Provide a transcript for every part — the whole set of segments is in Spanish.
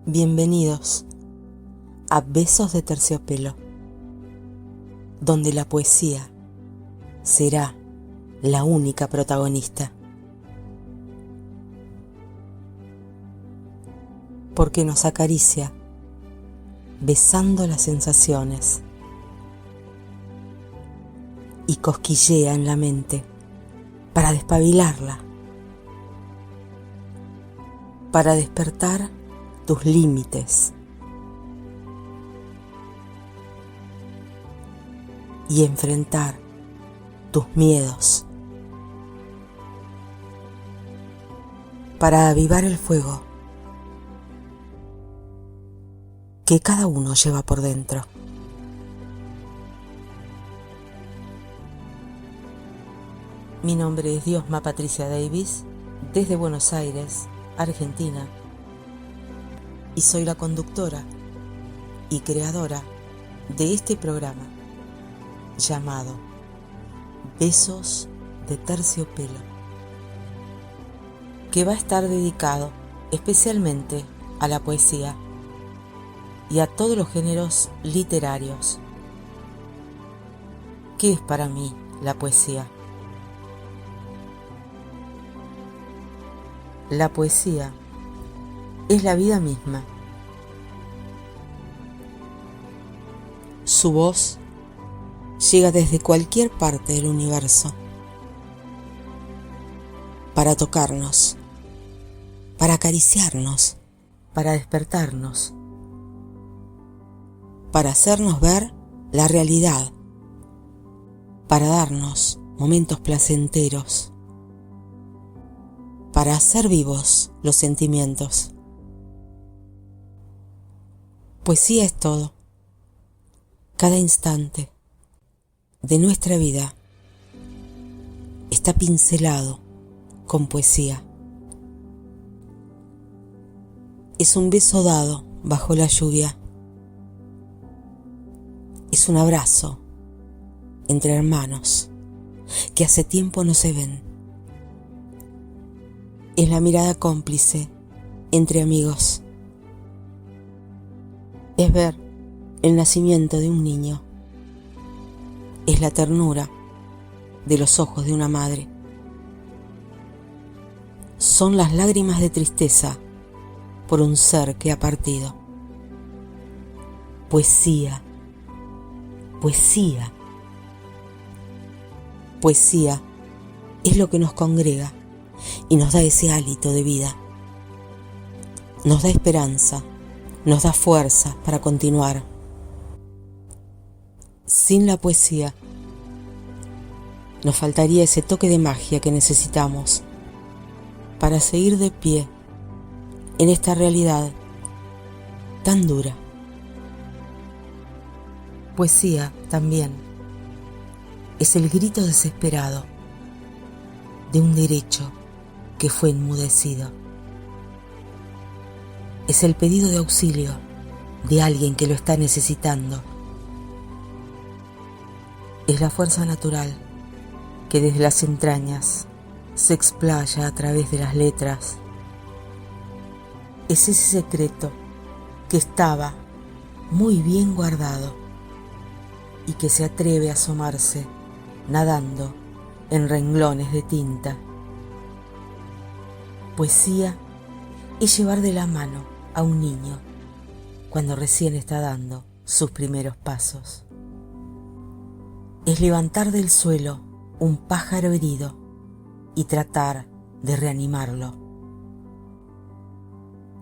Bienvenidos a Besos de Terciopelo, donde la poesía será la única protagonista. Porque nos acaricia, besando las sensaciones, y cosquillea en la mente para despabilarla, para despertar tus límites y enfrentar tus miedos, para avivar el fuego que cada uno lleva por dentro. Mi nombre es Diosma Patricia Davis, desde Buenos Aires, Argentina, y soy la conductora y creadora de este programa llamado Besos de Terciopelo, que va a estar dedicado especialmente a la poesía y a todos los géneros literarios. ¿Qué es para mí la poesía? La poesía es la vida misma. Su voz llega desde cualquier parte del universo para tocarnos, para acariciarnos, para despertarnos, para hacernos ver la realidad, para darnos momentos placenteros, para hacer vivos los sentimientos. Poesía es todo. Cada instante de nuestra vida está pincelado con poesía. Es un beso dado bajo la lluvia. Es un abrazo entre hermanos que hace tiempo no se ven. Es la mirada cómplice entre amigos. Es ver el nacimiento de un niño. Es la ternura de los ojos de una madre. Son las lágrimas de tristeza por un ser que ha partido. Poesía, poesía. Poesía es lo que nos congrega y nos da ese hálito de vida. Nos da esperanza, nos da fuerza para continuar. Sin la poesía, nos faltaría ese toque de magia que necesitamos para seguir de pie en esta realidad tan dura. Poesía también es el grito desesperado de un derecho que fue enmudecido. Es el pedido de auxilio de alguien que lo está necesitando. Es la fuerza natural que desde las entrañas se explaya a través de las letras. Es ese secreto que estaba muy bien guardado y que se atreve a asomarse nadando en renglones de tinta. Poesía es llevar de la mano a un niño cuando recién está dando sus primeros pasos. Es levantar del suelo un pájaro herido y tratar de reanimarlo.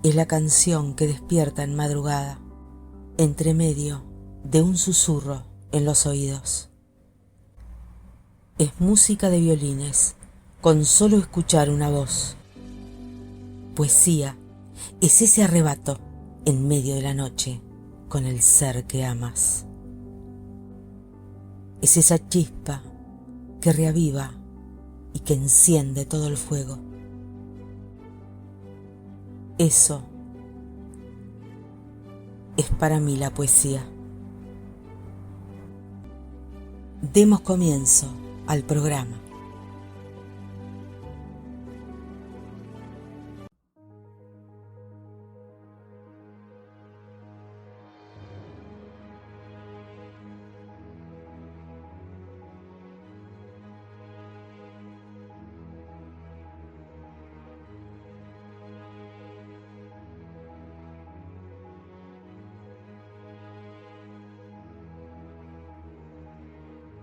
Es la canción que despierta en madrugada, entre medio de un susurro en los oídos. Es música de violines, con solo escuchar una voz. Poesía es ese arrebato en medio de la noche con el ser que amas. Es esa chispa que reaviva y que enciende todo el fuego. Eso es para mí la poesía. Demos comienzo al programa.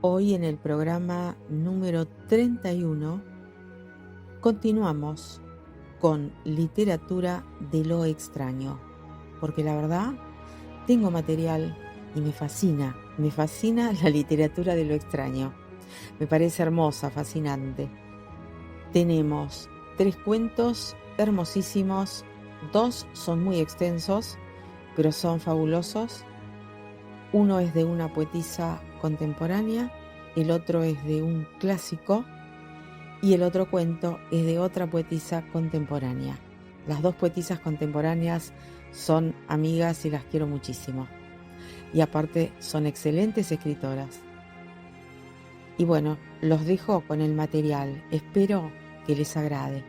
Hoy en el programa número 31 continuamos con literatura de lo extraño, porque la verdad tengo material y me fascina la literatura de lo extraño. Me parece hermosa, fascinante. Tenemos 3 cuentos hermosísimos, 2 son muy extensos, pero son fabulosos. Uno es de una poetisa contemporánea, el otro es de un clásico y el otro cuento es de otra poetisa contemporánea. Las 2 poetisas contemporáneas son amigas y las quiero muchísimo. Y aparte son excelentes escritoras. Y bueno, los dejo con el material. Espero que les agrade.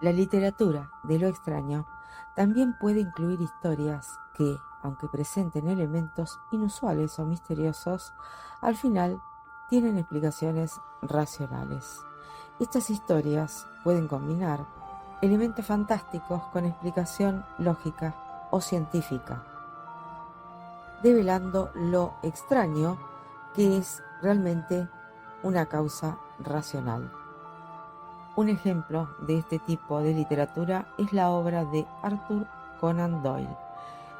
La literatura de lo extraño también puede incluir historias que, aunque presenten elementos inusuales o misteriosos, al final tienen explicaciones racionales. Estas historias pueden combinar elementos fantásticos con explicación lógica o científica, develando lo extraño que es realmente una causa racional. Un ejemplo de este tipo de literatura es la obra de Arthur Conan Doyle,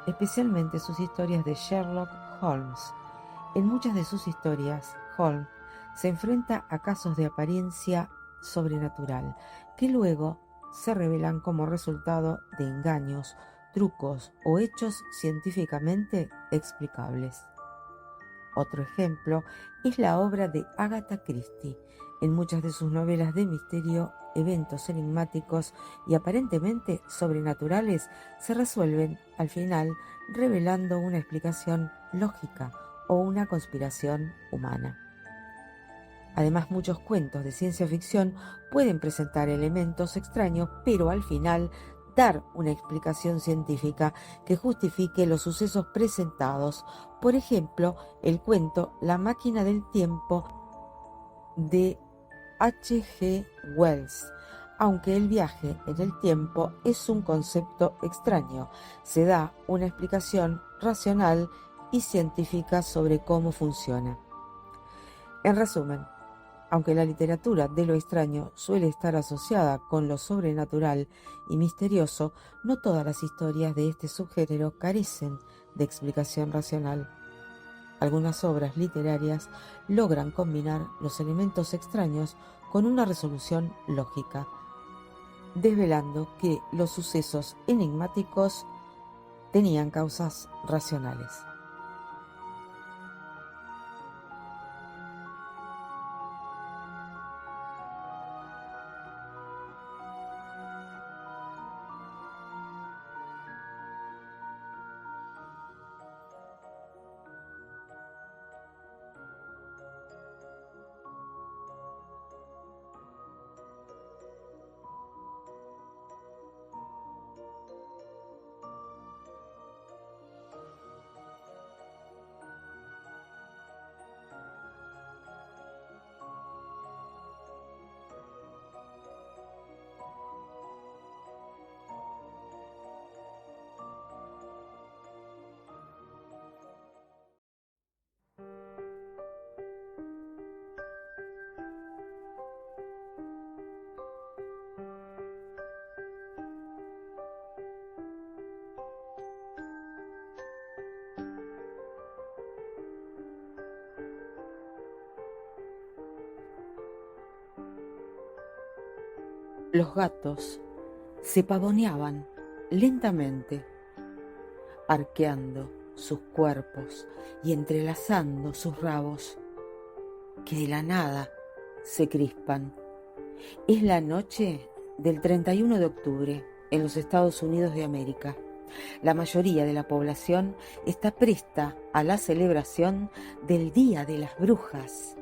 especialmente sus historias de Sherlock Holmes. En muchas de sus historias, Holmes se enfrenta a casos de apariencia sobrenatural, que luego se revelan como resultado de engaños, trucos o hechos científicamente explicables. Otro ejemplo es la obra de Agatha Christie. En muchas de sus novelas de misterio, eventos enigmáticos y aparentemente sobrenaturales se resuelven al final revelando una explicación lógica o una conspiración humana. Además, muchos cuentos de ciencia ficción pueden presentar elementos extraños, pero al final dar una explicación científica que justifique los sucesos presentados. Por ejemplo, el cuento La máquina del tiempo de H.G. Wells. Aunque el viaje en el tiempo es un concepto extraño, se da una explicación racional y científica sobre cómo funciona. En resumen, aunque la literatura de lo extraño suele estar asociada con lo sobrenatural y misterioso, no todas las historias de este subgénero carecen de explicación racional. Algunas obras literarias logran combinar los elementos extraños con una resolución lógica, desvelando que los sucesos enigmáticos tenían causas racionales. Los gatos se pavoneaban lentamente. arqueando sus cuerpos y entrelazando sus rabos, que de la nada se crispan. Es la noche del 31 de octubre en los Estados Unidos de América. La mayoría de la población está presta a la celebración del Día de las Brujas.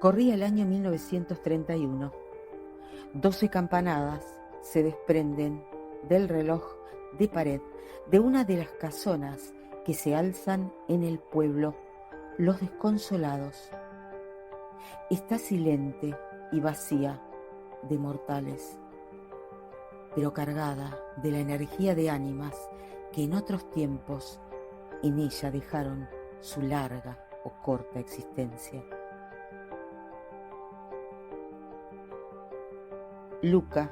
Corría el año 1931. 12 campanadas se desprenden del reloj de pared de una de las casonas que se alzan en el pueblo, Los Desconsolados. Está silente y vacía de mortales, pero cargada de la energía de ánimas que en otros tiempos en ella dejaron su larga o corta existencia. Luca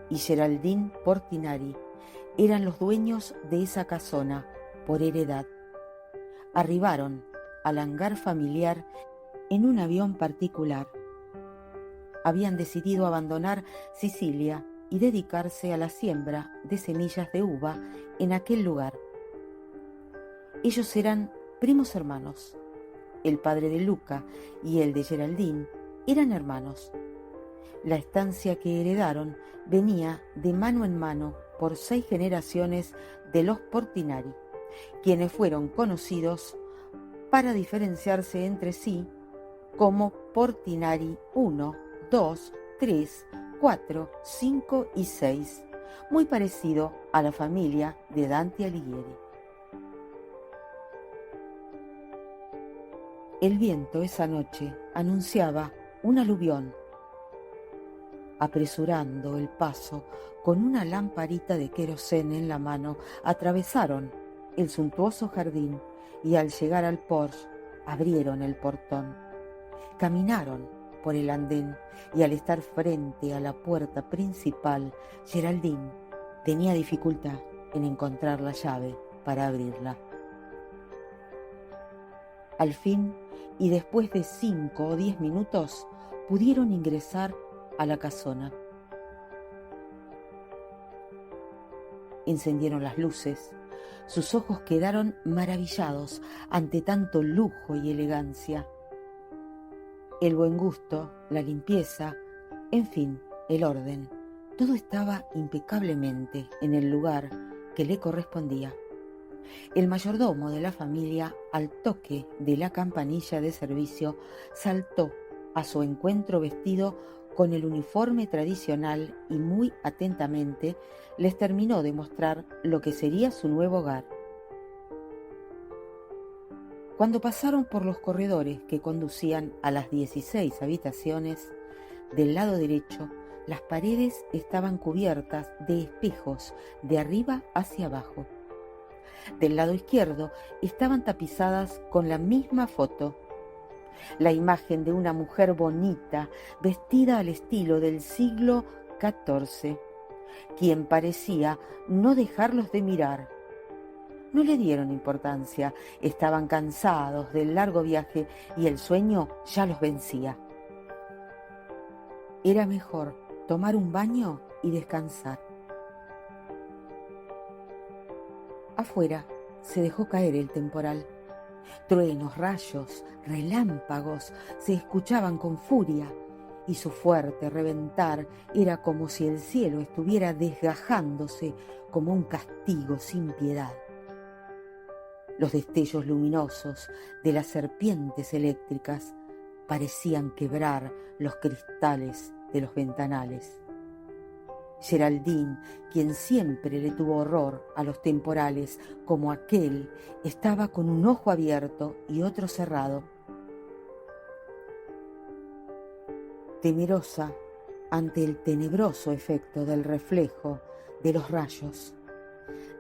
y Geraldine Portinari eran los dueños de esa casona por heredad. Arribaron al hangar familiar en un avión particular. Habían decidido abandonar Sicilia y dedicarse a la siembra de semillas de uva en aquel lugar. Ellos eran primos hermanos. El padre de Luca y el de Geraldine eran hermanos. La estancia que heredaron venía de mano en mano por 6 generaciones de los Portinari, quienes fueron conocidos para diferenciarse entre sí como Portinari 1, 2, 3, 4, 5 y 6, muy parecido a la familia de Dante Alighieri. El viento esa noche anunciaba un aluvión. Apresurando el paso con una lamparita de querosén en la mano, atravesaron el suntuoso jardín y al llegar al Porsche abrieron el portón. Caminaron por el andén y al estar frente a la puerta principal, Geraldine tenía dificultad en encontrar la llave para abrirla. Al fin, y después de 5 o 10 minutos, pudieron ingresar a la casona. Encendieron las luces. Sus ojos quedaron maravillados ante tanto lujo y elegancia. El buen gusto, la limpieza, en fin, el orden, todo estaba impecablemente en el lugar que le correspondía. El mayordomo de la familia, al toque de la campanilla de servicio, saltó a su encuentro vestido con el uniforme tradicional y muy atentamente les terminó de mostrar lo que sería su nuevo hogar. Cuando pasaron por los corredores que conducían a las 16 habitaciones, del lado derecho, las paredes estaban cubiertas de espejos de arriba hacia abajo. Del lado izquierdo estaban tapizadas con la misma foto. La imagen de una mujer bonita, vestida al estilo del siglo XIV, quien parecía no dejarlos de mirar. No le dieron importancia, estaban cansados del largo viaje y el sueño ya los vencía. Era mejor tomar un baño y descansar. Afuera se dejó caer el temporal. Truenos, rayos, relámpagos se escuchaban con furia y su fuerte reventar era como si el cielo estuviera desgajándose como un castigo sin piedad. Los destellos luminosos de las serpientes eléctricas parecían quebrar los cristales de los ventanales. Geraldine, quien siempre le tuvo horror a los temporales como aquel, estaba con un ojo abierto y otro cerrado. Temerosa ante el tenebroso efecto del reflejo de los rayos,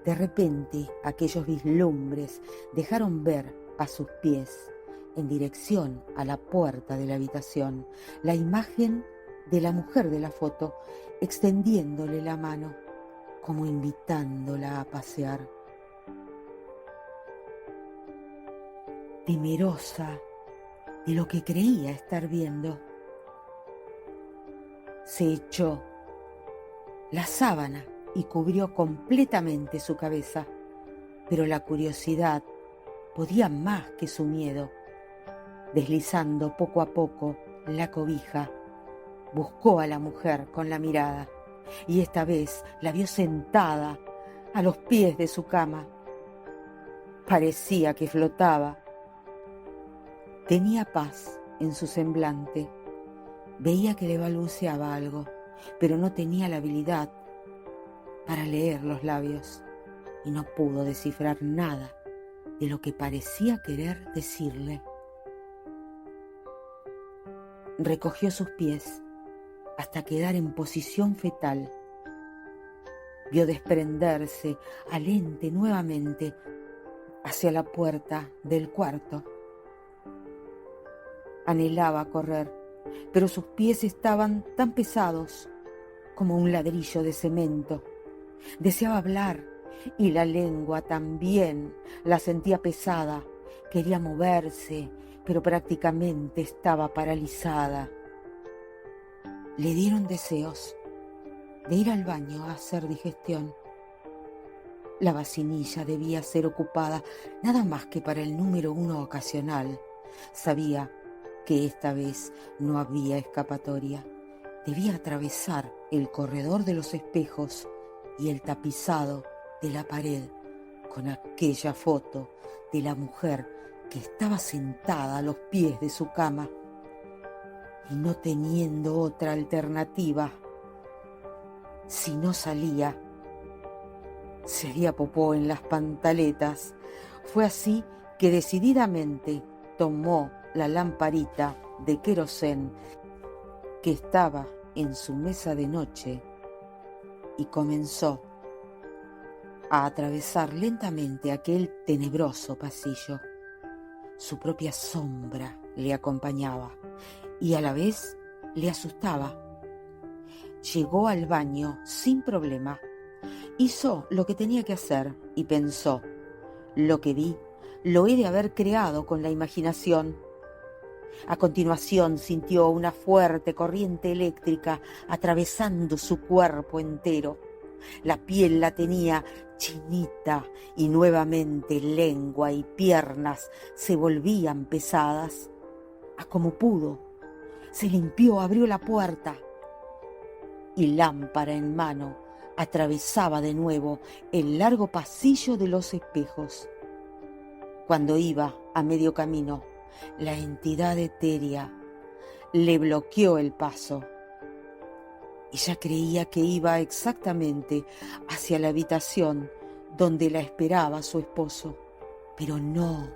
de repente aquellos vislumbres dejaron ver a sus pies, en dirección a la puerta de la habitación, la imagen de la mujer de la foto, extendiéndole la mano, como invitándola a pasear. Temerosa de lo que creía estar viendo, se echó la sábana y cubrió completamente su cabeza, pero la curiosidad podía más que su miedo. Deslizando poco a poco la cobija, buscó a la mujer con la mirada y esta vez la vio sentada a los pies de su cama. Parecía que flotaba. Tenía paz en su semblante. Veía que le balbuceaba algo, pero no tenía la habilidad para leer los labios y no pudo descifrar nada de lo que parecía querer decirle. Recogió sus pies hasta quedar en posición fetal. Vio desprenderse al ente nuevamente hacia la puerta del cuarto. Anhelaba correr, pero sus pies estaban tan pesados como un ladrillo de cemento. Deseaba hablar y la lengua también la sentía pesada. Quería moverse, pero prácticamente estaba paralizada. Le dieron deseos de ir al baño a hacer digestión. La vacinilla debía ser ocupada nada más que para el número 1 ocasional. Sabía que esta vez no había escapatoria. Debía atravesar el corredor de los espejos y el tapizado de la pared con aquella foto de la mujer que estaba sentada a los pies de su cama. Y no teniendo otra alternativa, si no salía, se haría popó en las pantaletas. Fue así que decididamente tomó la lamparita de querosén que estaba en su mesa de noche y comenzó a atravesar lentamente aquel tenebroso pasillo. Su propia sombra le acompañaba y a la vez le asustaba. Llegó al baño sin problema. Hizo lo que tenía que hacer y pensó: lo que vi lo he de haber creado con la imaginación. A continuación sintió una fuerte corriente eléctrica atravesando su cuerpo entero. La piel la tenía chinita y nuevamente lengua y piernas se volvían pesadas. A como pudo, se limpió, abrió la puerta y lámpara en mano atravesaba de nuevo el largo pasillo de los espejos. Cuando iba a medio camino, la entidad etérea le bloqueó el paso. Ella creía que iba exactamente hacia la habitación donde la esperaba su esposo, pero no.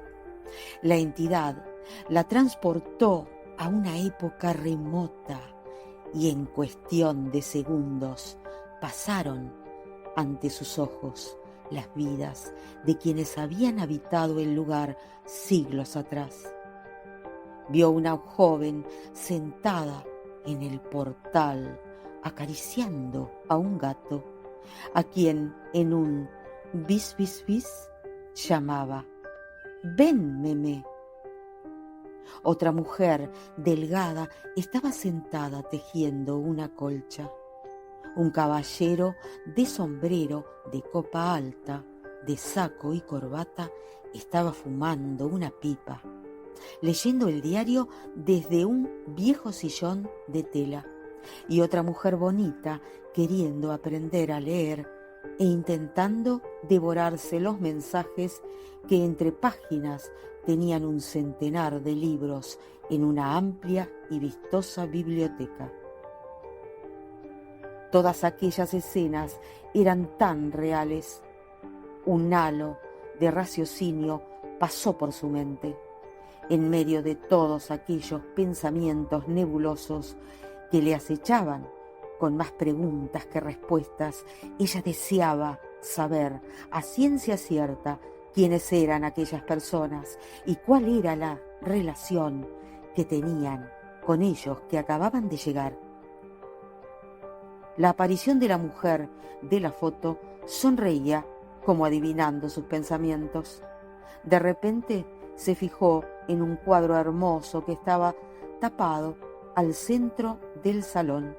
La entidad la transportó a una época remota y en cuestión de segundos pasaron ante sus ojos las vidas de quienes habían habitado el lugar siglos atrás. Vio una joven sentada en el portal acariciando a un gato, a quien en un bis bis bis llamaba: «Ven, Memé». Otra mujer delgada estaba sentada tejiendo una colcha. Un caballero de sombrero de copa alta, de saco y corbata, estaba fumando una pipa, leyendo el diario desde un viejo sillón de tela. Y otra mujer bonita, queriendo aprender a leer e intentando devorarse los mensajes que entre páginas tenían un centenar de libros en una amplia y vistosa biblioteca. Todas aquellas escenas eran tan reales. Un halo de raciocinio pasó por su mente. En medio de todos aquellos pensamientos nebulosos que le acechaban, con más preguntas que respuestas, ella deseaba saber a ciencia cierta quiénes eran aquellas personas y cuál era la relación que tenían con ellos que acababan de llegar. La aparición de la mujer de la foto sonreía como adivinando sus pensamientos. De repente se fijó en un cuadro hermoso que estaba tapado al centro del salón.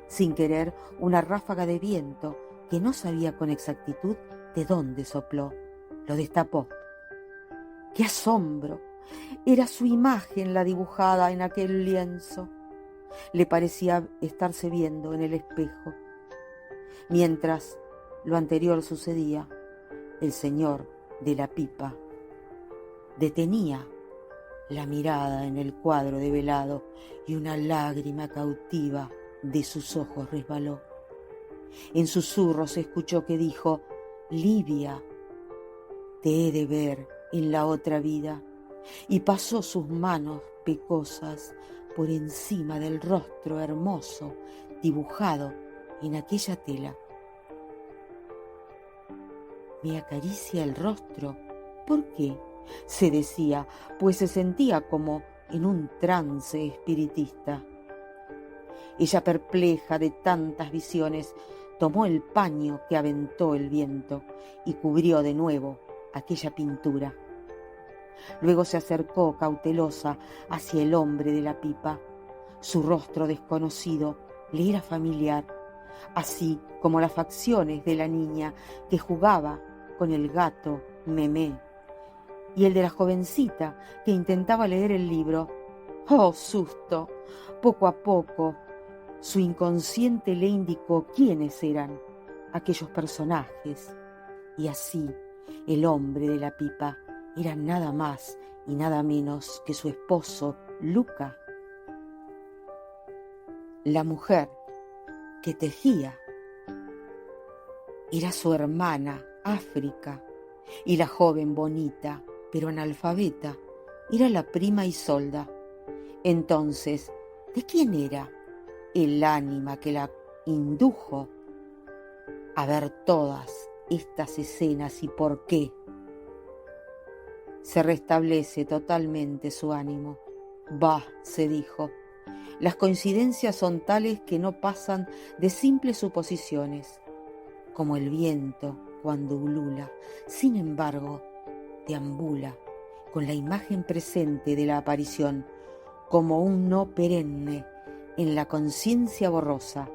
Sin querer, una ráfaga de viento que no sabía con exactitud de dónde sopló. Lo destapó. ¡Qué asombro! Era su imagen la dibujada en aquel lienzo. Le parecía estarse viendo en el espejo. Mientras lo anterior sucedía, el señor de la pipa detenía la mirada en el cuadro develado y una lágrima cautiva de sus ojos resbaló. En susurros se escuchó que dijo: «Livia, te he de ver en la otra vida», y pasó sus manos pecosas por encima del rostro hermoso dibujado en aquella tela. «Me acaricia el rostro. ¿Por qué?», se decía, pues se sentía como en un trance espiritista. Ella, perpleja de tantas visiones, tomó el paño que aventó el viento y cubrió de nuevo aquella pintura. Luego se acercó cautelosa hacia el hombre de la pipa. Su rostro desconocido le era familiar, así como las facciones de la niña que jugaba con el gato Memé y el de la jovencita que intentaba leer el libro. ¡Oh, susto! Poco a poco su inconsciente le indicó quiénes eran aquellos personajes, y así el hombre de la pipa era nada más y nada menos que su esposo Luca. La mujer que tejía era su hermana África, y la joven bonita pero analfabeta era la prima Isolda. Entonces, ¿de quién era el ánima que la indujo a ver todas estas escenas y por qué? Se restablece totalmente su ánimo. «Bah», se dijo, «las coincidencias son tales que no pasan de simples suposiciones, como el viento cuando ulula. Sin embargo, deambula con la imagen presente de la aparición, como un no perenne en la conciencia borrosa.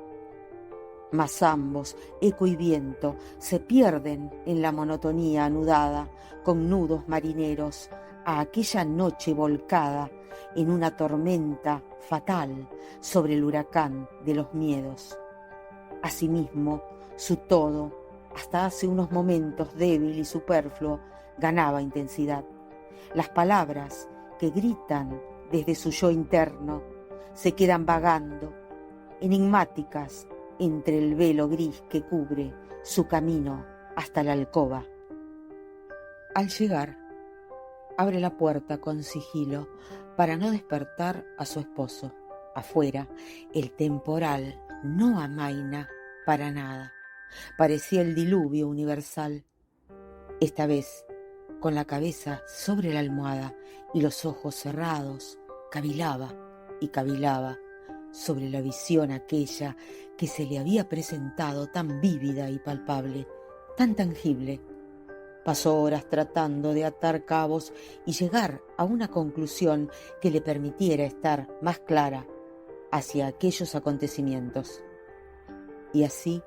Mas ambos, eco y viento, se pierden en la monotonía anudada con nudos marineros a aquella noche volcada en una tormenta fatal sobre el huracán de los miedos. Asimismo, su todo, hasta hace unos momentos débil y superfluo, ganaba intensidad. Las palabras que gritan desde su yo interno se quedan vagando, enigmáticas, entre el velo gris que cubre su camino hasta la alcoba. Al llegar, abre la puerta con sigilo para no despertar a su esposo. Afuera, el temporal no amaina para nada. Parecía el diluvio universal. Esta vez, con la cabeza sobre la almohada y los ojos cerrados, cavilaba y cavilaba sobre la visión aquella que se le había presentado tan vívida y palpable, tan tangible. Pasó horas tratando de atar cabos y llegar a una conclusión que le permitiera estar más clara hacia aquellos acontecimientos. Y así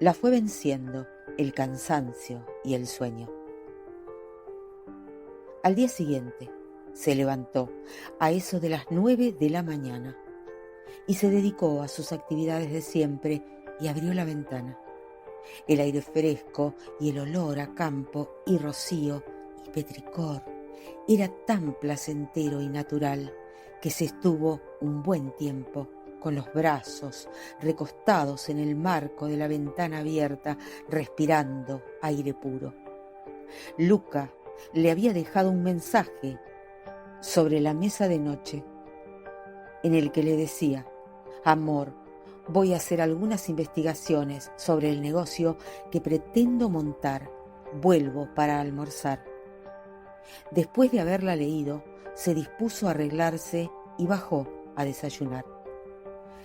la fue venciendo el cansancio y el sueño. Al día siguiente se levantó a eso de las 9 de la mañana y se dedicó a sus actividades de siempre y abrió la ventana. El aire fresco y el olor a campo y rocío y petricor era tan placentero y natural que se estuvo un buen tiempo con los brazos recostados en el marco de la ventana abierta, respirando aire puro. Luca le había dejado un mensaje sobre la mesa de noche en el que le decía: «Amor, voy a hacer algunas investigaciones sobre el negocio que pretendo montar. Vuelvo para almorzar». Después de haberla leído, se dispuso a arreglarse y bajó a desayunar.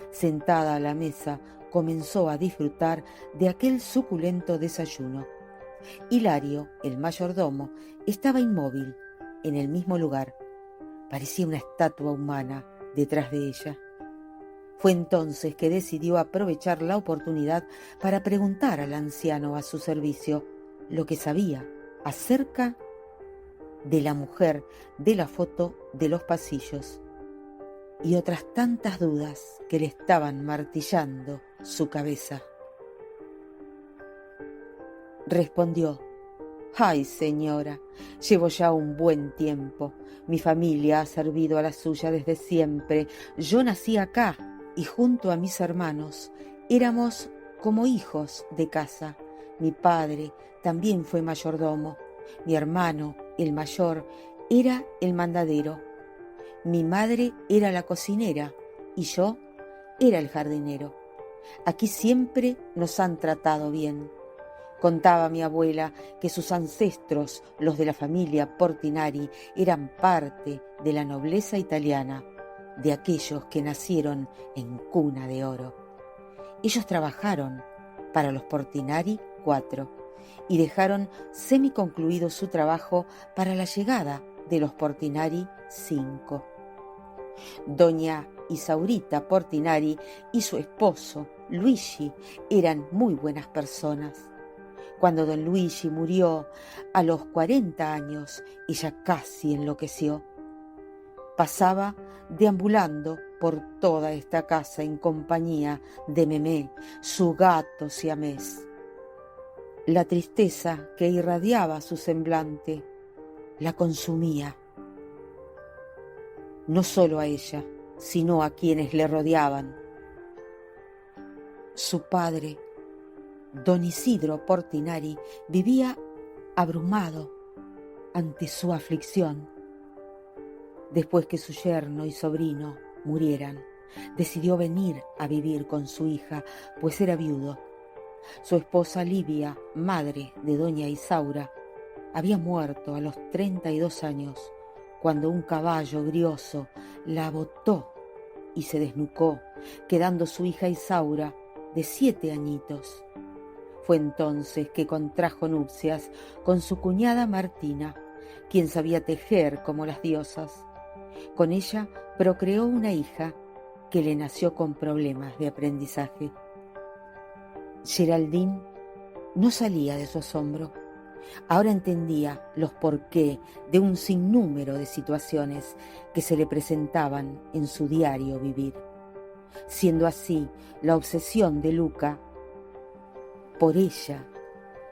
Sentada a la mesa, comenzó a disfrutar de aquel suculento desayuno. Hilario, el mayordomo, estaba inmóvil en el mismo lugar. Parecía una estatua humana detrás de ella. Fue entonces que decidió aprovechar la oportunidad para preguntar al anciano a su servicio lo que sabía acerca de la mujer de la foto de los pasillos y otras tantas dudas que le estaban martillando su cabeza. Respondió: «Ay, señora, llevo ya un buen tiempo. Mi familia ha servido a la suya desde siempre. Yo nací acá y junto a mis hermanos éramos como hijos de casa. Mi padre también fue mayordomo. Mi hermano, el mayor, era el mandadero. Mi madre era la cocinera y yo era el jardinero. Aquí siempre nos han tratado bien». Contaba mi abuela que sus ancestros, los de la familia Portinari, eran parte de la nobleza italiana, de aquellos que nacieron en cuna de oro. Ellos trabajaron para los Portinari 4 y dejaron semiconcluido su trabajo para la llegada de los Portinari 5. Doña Isaurita Portinari y su esposo Luigi eran muy buenas personas. Cuando don Luigi murió a los 40 años, ella casi enloqueció. Pasaba deambulando por toda esta casa en compañía de Memé, su gato siamés. La tristeza que irradiaba su semblante la consumía, no solo a ella, sino a quienes le rodeaban. Su padre, don Isidro Portinari, vivía abrumado ante su aflicción. Después que su yerno y sobrino murieran, decidió venir a vivir con su hija, pues era viudo. Su esposa Livia, madre de doña Isaura, había muerto a los 32 años, cuando un caballo brioso la botó y se desnucó, quedando su hija Isaura de 7 añitos. Fue entonces que contrajo nupcias con su cuñada Martina, quien sabía tejer como las diosas. Con ella procreó una hija que le nació con problemas de aprendizaje. Geraldine no salía de su asombro. Ahora entendía los porqué de un sinnúmero de situaciones que se le presentaban en su diario vivir, siendo así la obsesión de Luca por ella.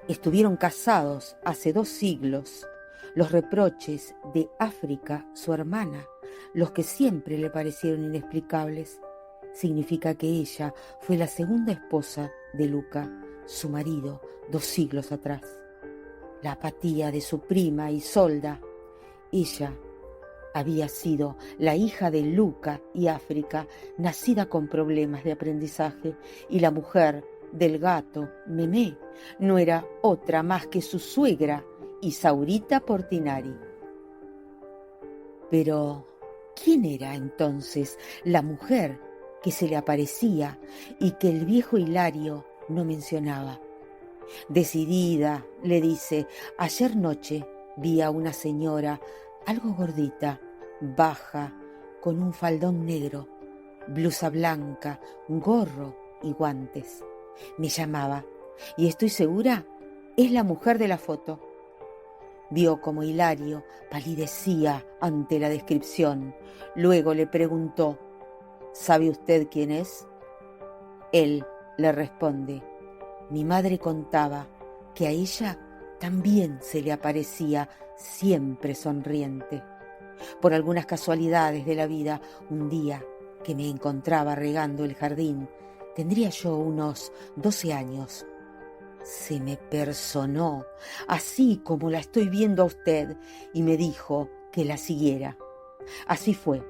Estuvieron casados hace 2 siglos. Los reproches de África, su hermana, los que siempre le parecieron inexplicables, significa que ella fue la segunda esposa de Luca, su marido, 2 siglos atrás. La apatía de su prima Isolda. Ella había sido la hija de Luca y África, nacida con problemas de aprendizaje, y la mujer del gato Memé no era otra más que su suegra Isaurita Portinari. Pero, ¿quién era entonces la mujer que se le aparecía y que el viejo Hilario no mencionaba? Decidida, le dice: ayer noche vi a una señora algo gordita, baja, con un faldón negro, blusa blanca, gorro y guantes. Me llamaba, y estoy segura, es la mujer de la foto. Vio como Hilario palidecía ante la descripción. Luego le preguntó: ¿sabe usted quién es? Él le responde: mi madre contaba que a ella también se le aparecía siempre sonriente. Por algunas casualidades de la vida, un día que me encontraba regando el jardín, tendría yo unos 12 años, se me personó, así como la estoy viendo a usted, y me dijo que la siguiera. Así fue,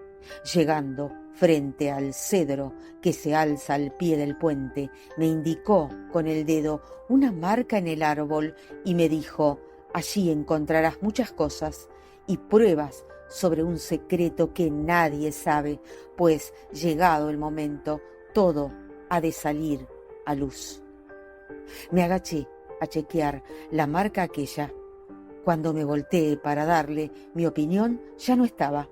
llegando frente al cedro que se alza al pie del puente, me indicó con el dedo una marca en el árbol y me dijo: allí encontrarás muchas cosas y pruebas sobre un secreto que nadie sabe, pues llegado el momento, todo ha de salir a luz. Me agaché a chequear la marca aquella. Cuando me volteé para darle mi opinión, ya no estaba.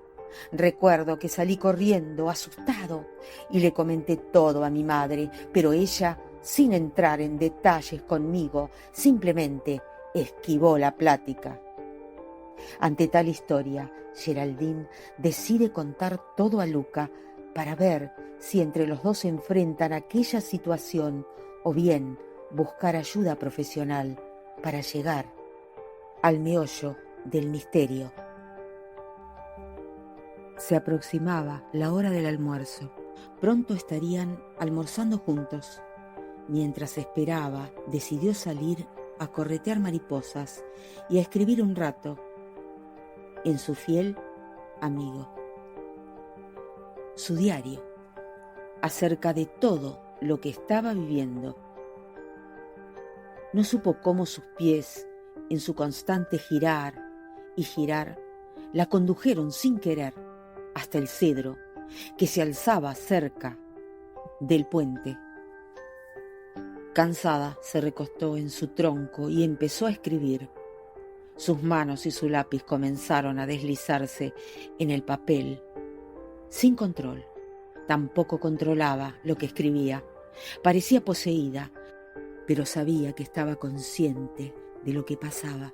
Recuerdo que salí corriendo, asustado, y le comenté todo a mi madre, pero ella, sin entrar en detalles conmigo, simplemente esquivó la plática. Ante tal historia, Geraldine decide contar todo a Luca para ver si entre los dos enfrentan aquella situación o bien buscar ayuda profesional para llegar al meollo del misterio. Se aproximaba la hora del almuerzo. Pronto estarían almorzando juntos. Mientras esperaba, decidió salir a corretear mariposas y a escribir un rato en su fiel amigo. Su diario, acerca de todo lo que estaba viviendo. No supo cómo sus pies, en su constante girar y girar, la condujeron sin querer hasta el cedro que se alzaba cerca del puente. Cansada, se recostó en su tronco y empezó a escribir. Sus manos y su lápiz comenzaron a deslizarse en el papel, sin control. Tampoco controlaba lo que escribía. Parecía poseída, pero sabía que estaba consciente de lo que pasaba.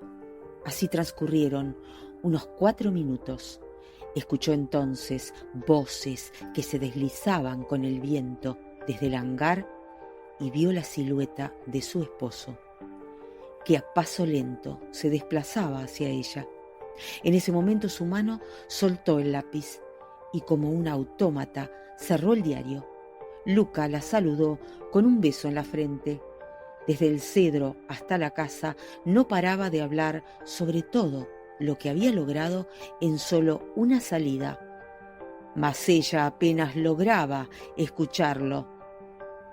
Así transcurrieron unos 4 minutos. Escuchó entonces voces que se deslizaban con el viento desde el hangar y vio la silueta de su esposo, que a paso lento se desplazaba hacia ella. En ese momento su mano soltó el lápiz y como un autómata cerró el diario. Luca la saludó con un beso en la frente. Desde el cedro hasta la casa no paraba de hablar sobre todo lo que había logrado en solo una salida. Mas ella apenas lograba escucharlo.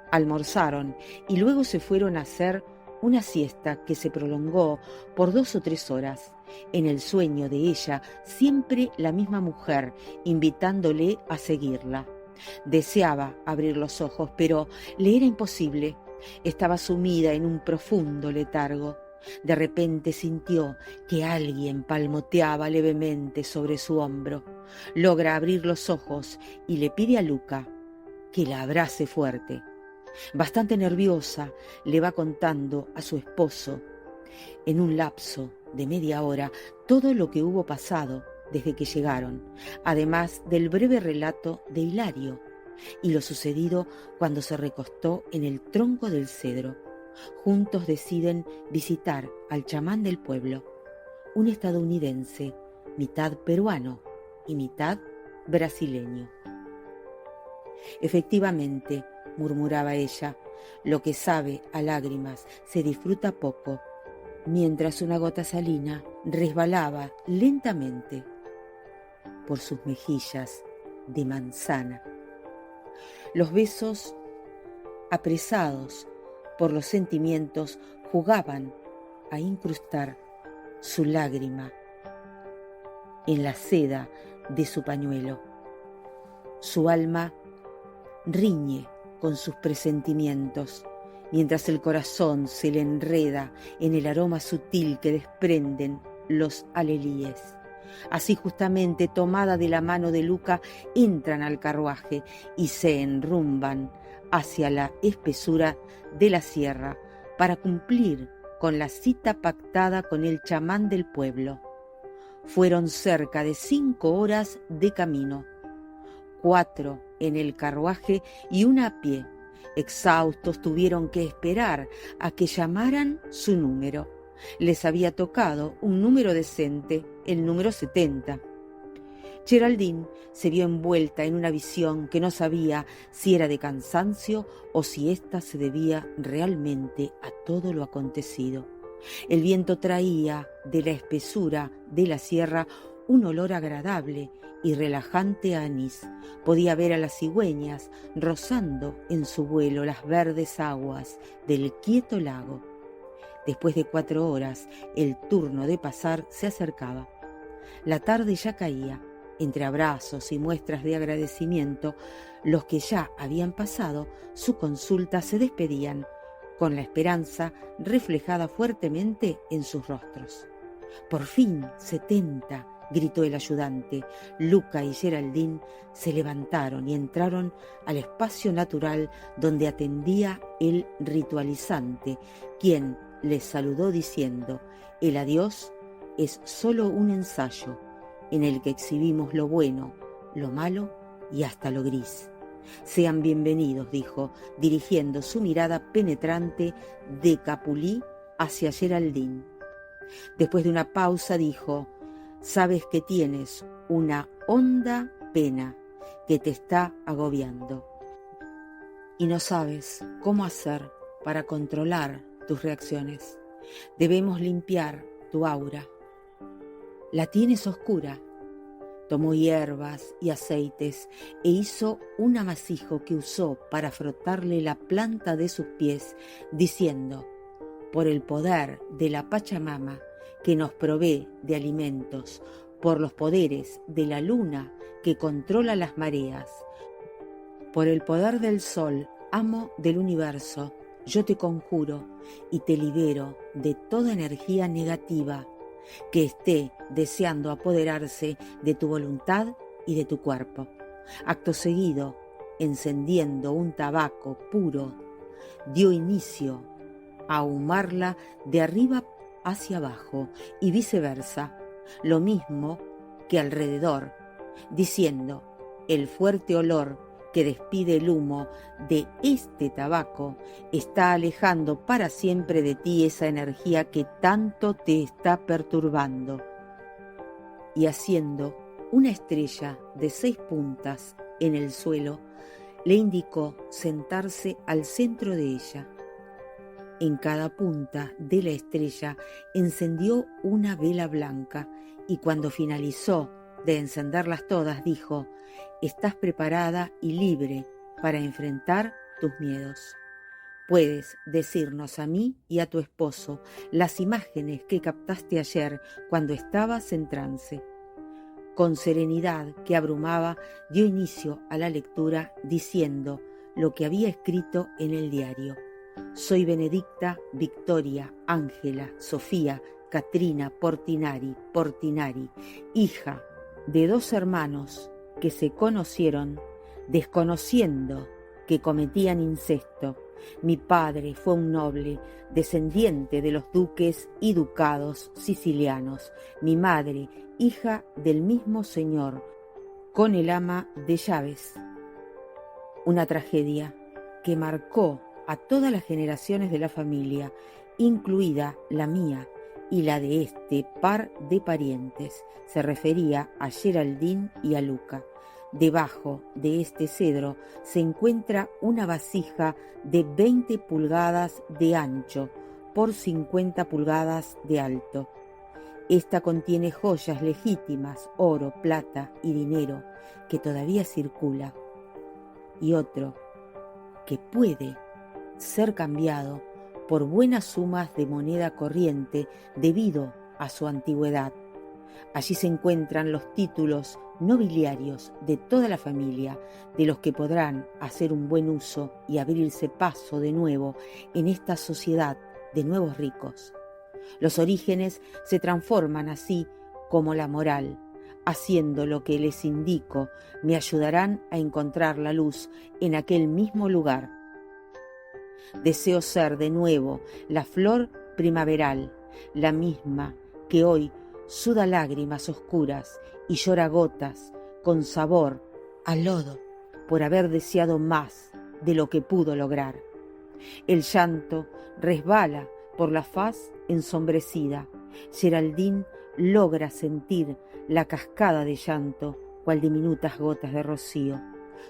Almorzaron y luego se fueron a hacer una siesta que se prolongó por 2 o 3 horas. En el sueño de ella, siempre la misma mujer, invitándole a seguirla. Deseaba abrir los ojos, pero le era imposible. Estaba sumida en un profundo letargo. De repente sintió que alguien palmoteaba levemente sobre su hombro. Logra abrir los ojos y le pide a Luca que la abrace fuerte. Bastante nerviosa, le va contando a su esposo, en un lapso de media hora, todo lo que hubo pasado desde que llegaron, además del breve relato de Hilario y lo sucedido cuando se recostó en el tronco del cedro. Juntos deciden visitar al chamán del pueblo, un estadounidense, mitad peruano y mitad brasileño. Efectivamente, murmuraba ella, lo que sabe a lágrimas se disfruta poco, mientras una gota salina resbalaba lentamente por sus mejillas de manzana. Los besos, apresados por los sentimientos, jugaban a incrustar su lágrima en la seda de su pañuelo. Su alma riñe con sus presentimientos, mientras el corazón se le enreda en el aroma sutil que desprenden los alelíes. Así justamente, tomada de la mano de Luca, entran al carruaje y se enrumban hacia la espesura de la sierra para cumplir con la cita pactada con el chamán del pueblo. Fueron cerca de 5 horas de camino, 4 en el carruaje y 1 a pie. Exhaustos, tuvieron que esperar a que llamaran su número. Les había tocado un número decente, el número 70. Geraldine se vio envuelta en una visión que no sabía si era de cansancio o si ésta se debía realmente a todo lo acontecido. El viento traía de la espesura de la sierra un olor agradable y relajante a anís. Podía ver a las cigüeñas rozando en su vuelo las verdes aguas del quieto lago. Después de 4 horas, el turno de pasar se acercaba. La tarde ya caía. Entre abrazos y muestras de agradecimiento, los que ya habían pasado su consulta se despedían, con la esperanza reflejada fuertemente en sus rostros. Por fin 70 gritó el ayudante. Luca y Geraldine se levantaron y entraron al espacio natural donde atendía el ritualizante, quien les saludó diciendo: el adiós es solo un ensayo en el que exhibimos lo bueno, lo malo y hasta lo gris. Sean bienvenidos, dijo, dirigiendo su mirada penetrante de Capulí hacia Geraldine. Después de una pausa dijo: sabes que tienes una honda pena que te está agobiando y no sabes cómo hacer para controlar tus reacciones. Debemos limpiar tu aura. La tienes oscura. Tomó hierbas y aceites e hizo un amasijo que usó para frotarle la planta de sus pies, diciendo: por el poder de la Pachamama, que nos provee de alimentos, por los poderes de la luna que controla las mareas, por el poder del sol, amo del universo, yo te conjuro y te libero de toda energía negativa que esté deseando apoderarse de tu voluntad y de tu cuerpo. Acto seguido, encendiendo un tabaco puro, dio inicio a ahumarla de arriba hacia abajo y viceversa, lo mismo que alrededor, diciendo: el fuerte olor que despide el humo de este tabaco está alejando para siempre de ti esa energía que tanto te está perturbando. Y haciendo una estrella de 6 puntas en el suelo, le indicó sentarse al centro de ella. En cada punta de la estrella encendió una vela blanca y cuando finalizó de encenderlas todas dijo: estás preparada y libre para enfrentar tus miedos. Puedes decirnos a mí y a tu esposo las imágenes que captaste ayer cuando estabas en trance. Con serenidad que abrumaba, dio inicio a la lectura diciendo lo que había escrito en el diario. Soy Benedicta, Victoria, Ángela, Sofía, Catrina, Portinari, hija de 2 hermanos que se conocieron desconociendo que cometían incesto. Mi padre fue un noble, descendiente de los duques y ducados sicilianos. Mi madre, hija del mismo señor, con el ama de llaves. Una tragedia que marcó a todas las generaciones de la familia, incluida la mía y la de este par de parientes. Se refería a Geraldine y a Luca. Debajo de este cedro se encuentra una vasija de 20 pulgadas de ancho por 50 pulgadas de alto. Esta contiene joyas legítimas, oro, plata y dinero que todavía circula, y otro que puede ser cambiado por buenas sumas de moneda corriente debido a su antigüedad. Allí se encuentran los títulos nobiliarios de toda la familia, de los que podrán hacer un buen uso y abrirse paso de nuevo en esta sociedad de nuevos ricos. Los orígenes se transforman así como la moral. Haciendo lo que les indico, me ayudarán a encontrar la luz en aquel mismo lugar. Deseo ser de nuevo la flor primaveral, la misma que hoy suda lágrimas oscuras y llora gotas con sabor a lodo por haber deseado más de lo que pudo lograr. El llanto resbala por la faz ensombrecida. Geraldine logra sentir la cascada de llanto, cual diminutas gotas de rocío.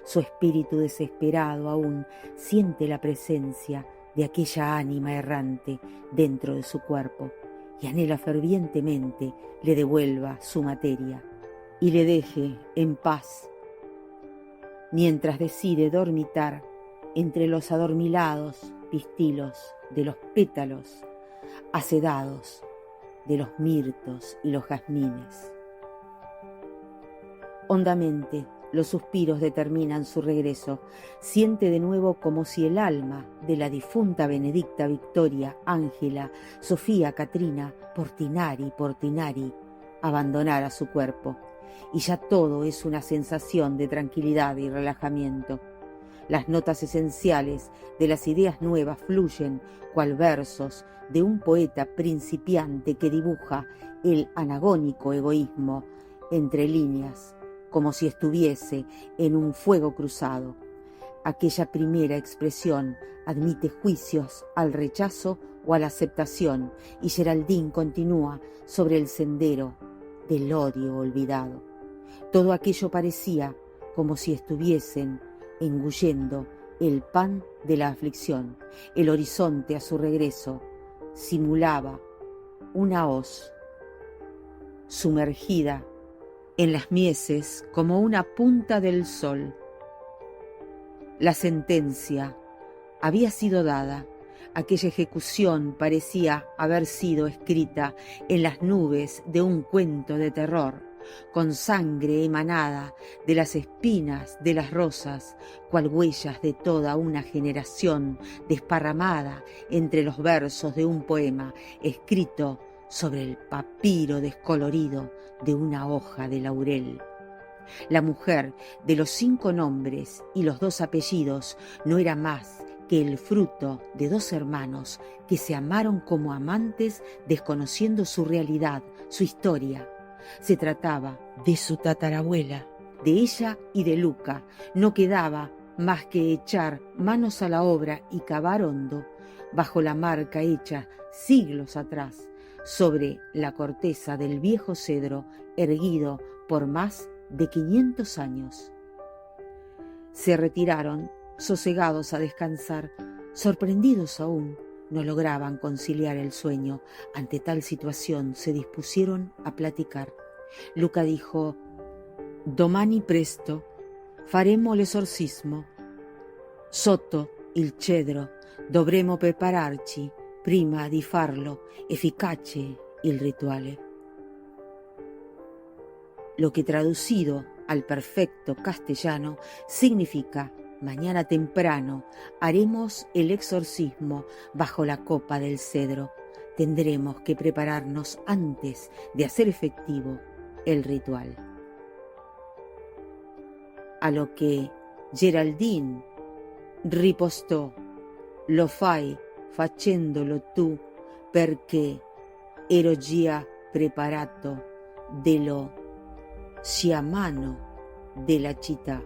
Su espíritu desesperado aún siente la presencia de aquella ánima errante dentro de su cuerpo y anhela fervientemente le devuelva su materia y le deje en paz, mientras decide dormitar entre los adormilados pistilos de los pétalos asedados de los mirtos y los jazmines. Hondamente, los suspiros determinan su regreso. Siente de nuevo como si el alma de la difunta Benedicta, Victoria, Ángela, Sofía, Catrina, Portinari, abandonara su cuerpo, y ya todo es una sensación de tranquilidad y relajamiento. Las notas esenciales de las ideas nuevas fluyen cual versos de un poeta principiante que dibuja el anagónico egoísmo entre líneas, como si estuviese en un fuego cruzado. Aquella primera expresión admite juicios al rechazo o a la aceptación, y Geraldine continúa sobre el sendero del odio olvidado. Todo aquello parecía como si estuviesen engullendo el pan de la aflicción. El horizonte a su regreso simulaba una hoz sumergida en las mieses como una punta del sol. La sentencia había sido dada. Aquella ejecución parecía haber sido escrita en las nubes de un cuento de terror, con sangre emanada de las espinas de las rosas, cual huellas de toda una generación desparramada entre los versos de un poema escrito sobre el papiro descolorido de una hoja de laurel. La mujer de los 5 nombres y los 2 apellidos no era más que el fruto de 2 hermanos que se amaron como amantes desconociendo su realidad, su historia. Se trataba de su tatarabuela, de ella y de Luca. No quedaba más que echar manos a la obra y cavar hondo bajo la marca hecha siglos atrás sobre la corteza del viejo cedro erguido por más de 500 años. Se retiraron sosegados a descansar. Sorprendidos aún, no lograban conciliar el sueño. Ante tal situación se dispusieron a platicar. Luca dijo: «Domani presto faremo l'esorcismo. Sotto il cedro dovremo prepararci prima di farlo efficace il rituale». Lo que traducido al perfecto castellano significa: mañana temprano haremos el exorcismo bajo la copa del cedro. Tendremos que prepararnos antes de hacer efectivo el ritual. A lo que Geraldine ripostò: «Lo fai facendolo tu perché ero già preparato dello sciamano della città».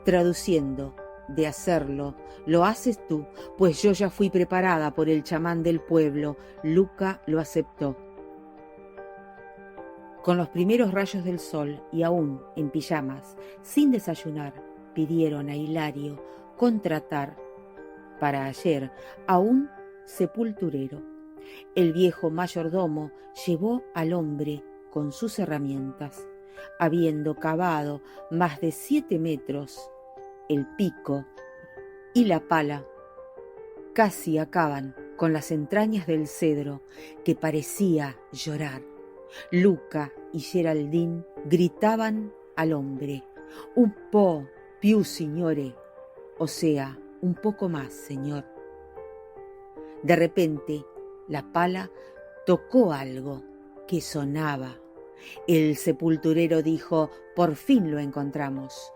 Traduciendo: de hacerlo, lo haces tú, pues yo ya fui preparada por el chamán del pueblo. Luca lo aceptó. Con los primeros rayos del sol y aún en pijamas, sin desayunar, pidieron a Hilario contratar para ayer a un sepulturero. El viejo mayordomo llevó al hombre con sus herramientas. Habiendo cavado más de 7 metros, el pico y la pala casi acaban con las entrañas del cedro, que parecía llorar. Luca y Geraldine gritaban al hombre: «Un po' più, signore», o sea, un poco más, señor. De repente, la pala tocó algo que sonaba. El sepulturero dijo: «Por fin lo encontramos».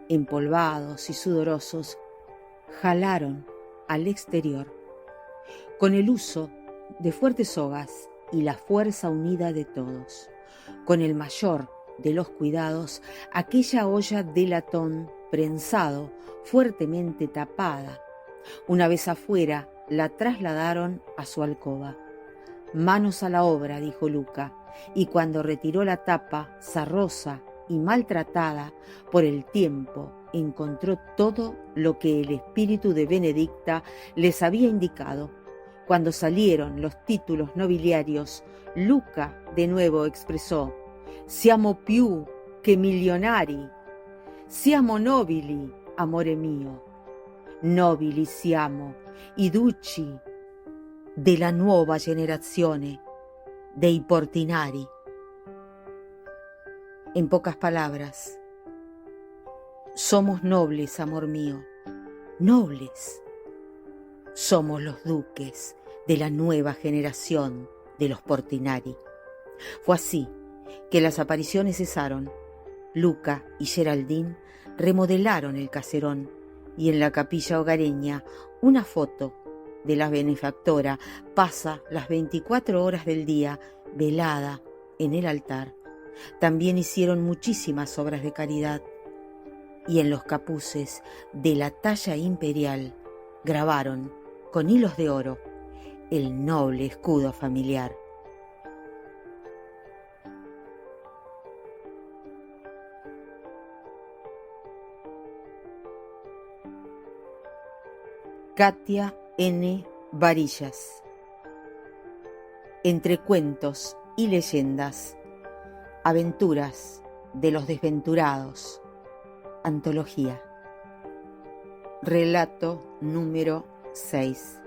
Empolvados y sudorosos, jalaron al exterior. Con el uso de fuertes sogas y la fuerza unida de todos, con el mayor de los cuidados, aquella olla de latón prensado, fuertemente tapada. Una vez afuera, la trasladaron a su alcoba. «Manos a la obra», dijo Luca, y cuando retiró la tapa, zarrosa y maltratada por el tiempo, encontró todo lo que el espíritu de Benedicta les había indicado. Cuando salieron los títulos nobiliarios, Luca de nuevo expresó: «Siamo più che milionari, siamo nobili, amore mio, nobili siamo, i duci della nuova generazione dei Portinari». En pocas palabras, somos nobles, amor mío, nobles. Somos los duques de la nueva generación de los Portinari. Fue así que las apariciones cesaron. Luca y Geraldine remodelaron el caserón y en la capilla hogareña una foto de la benefactora pasa las 24 horas del día velada en el altar. También hicieron muchísimas obras de caridad y en los capuces de la talla imperial grabaron con hilos de oro el noble escudo familiar. Katia N. Varillas. Entre cuentos y leyendas, aventuras de los desventurados. Antología. Relato número 6.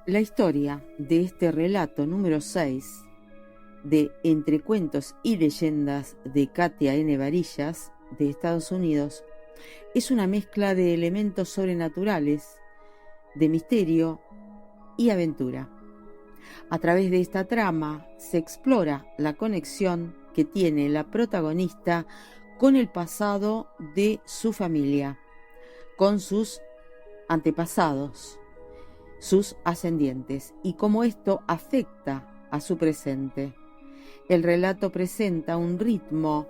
La historia de este relato número 6 de Entre cuentos y leyendas de Katia N. Varillas, de Estados Unidos, es una mezcla de elementos sobrenaturales, de misterio y aventura. A través de esta trama se explora la conexión que tiene la protagonista con el pasado de su familia, con sus antepasados, sus ascendientes, y cómo esto afecta a su presente. El relato presenta un ritmo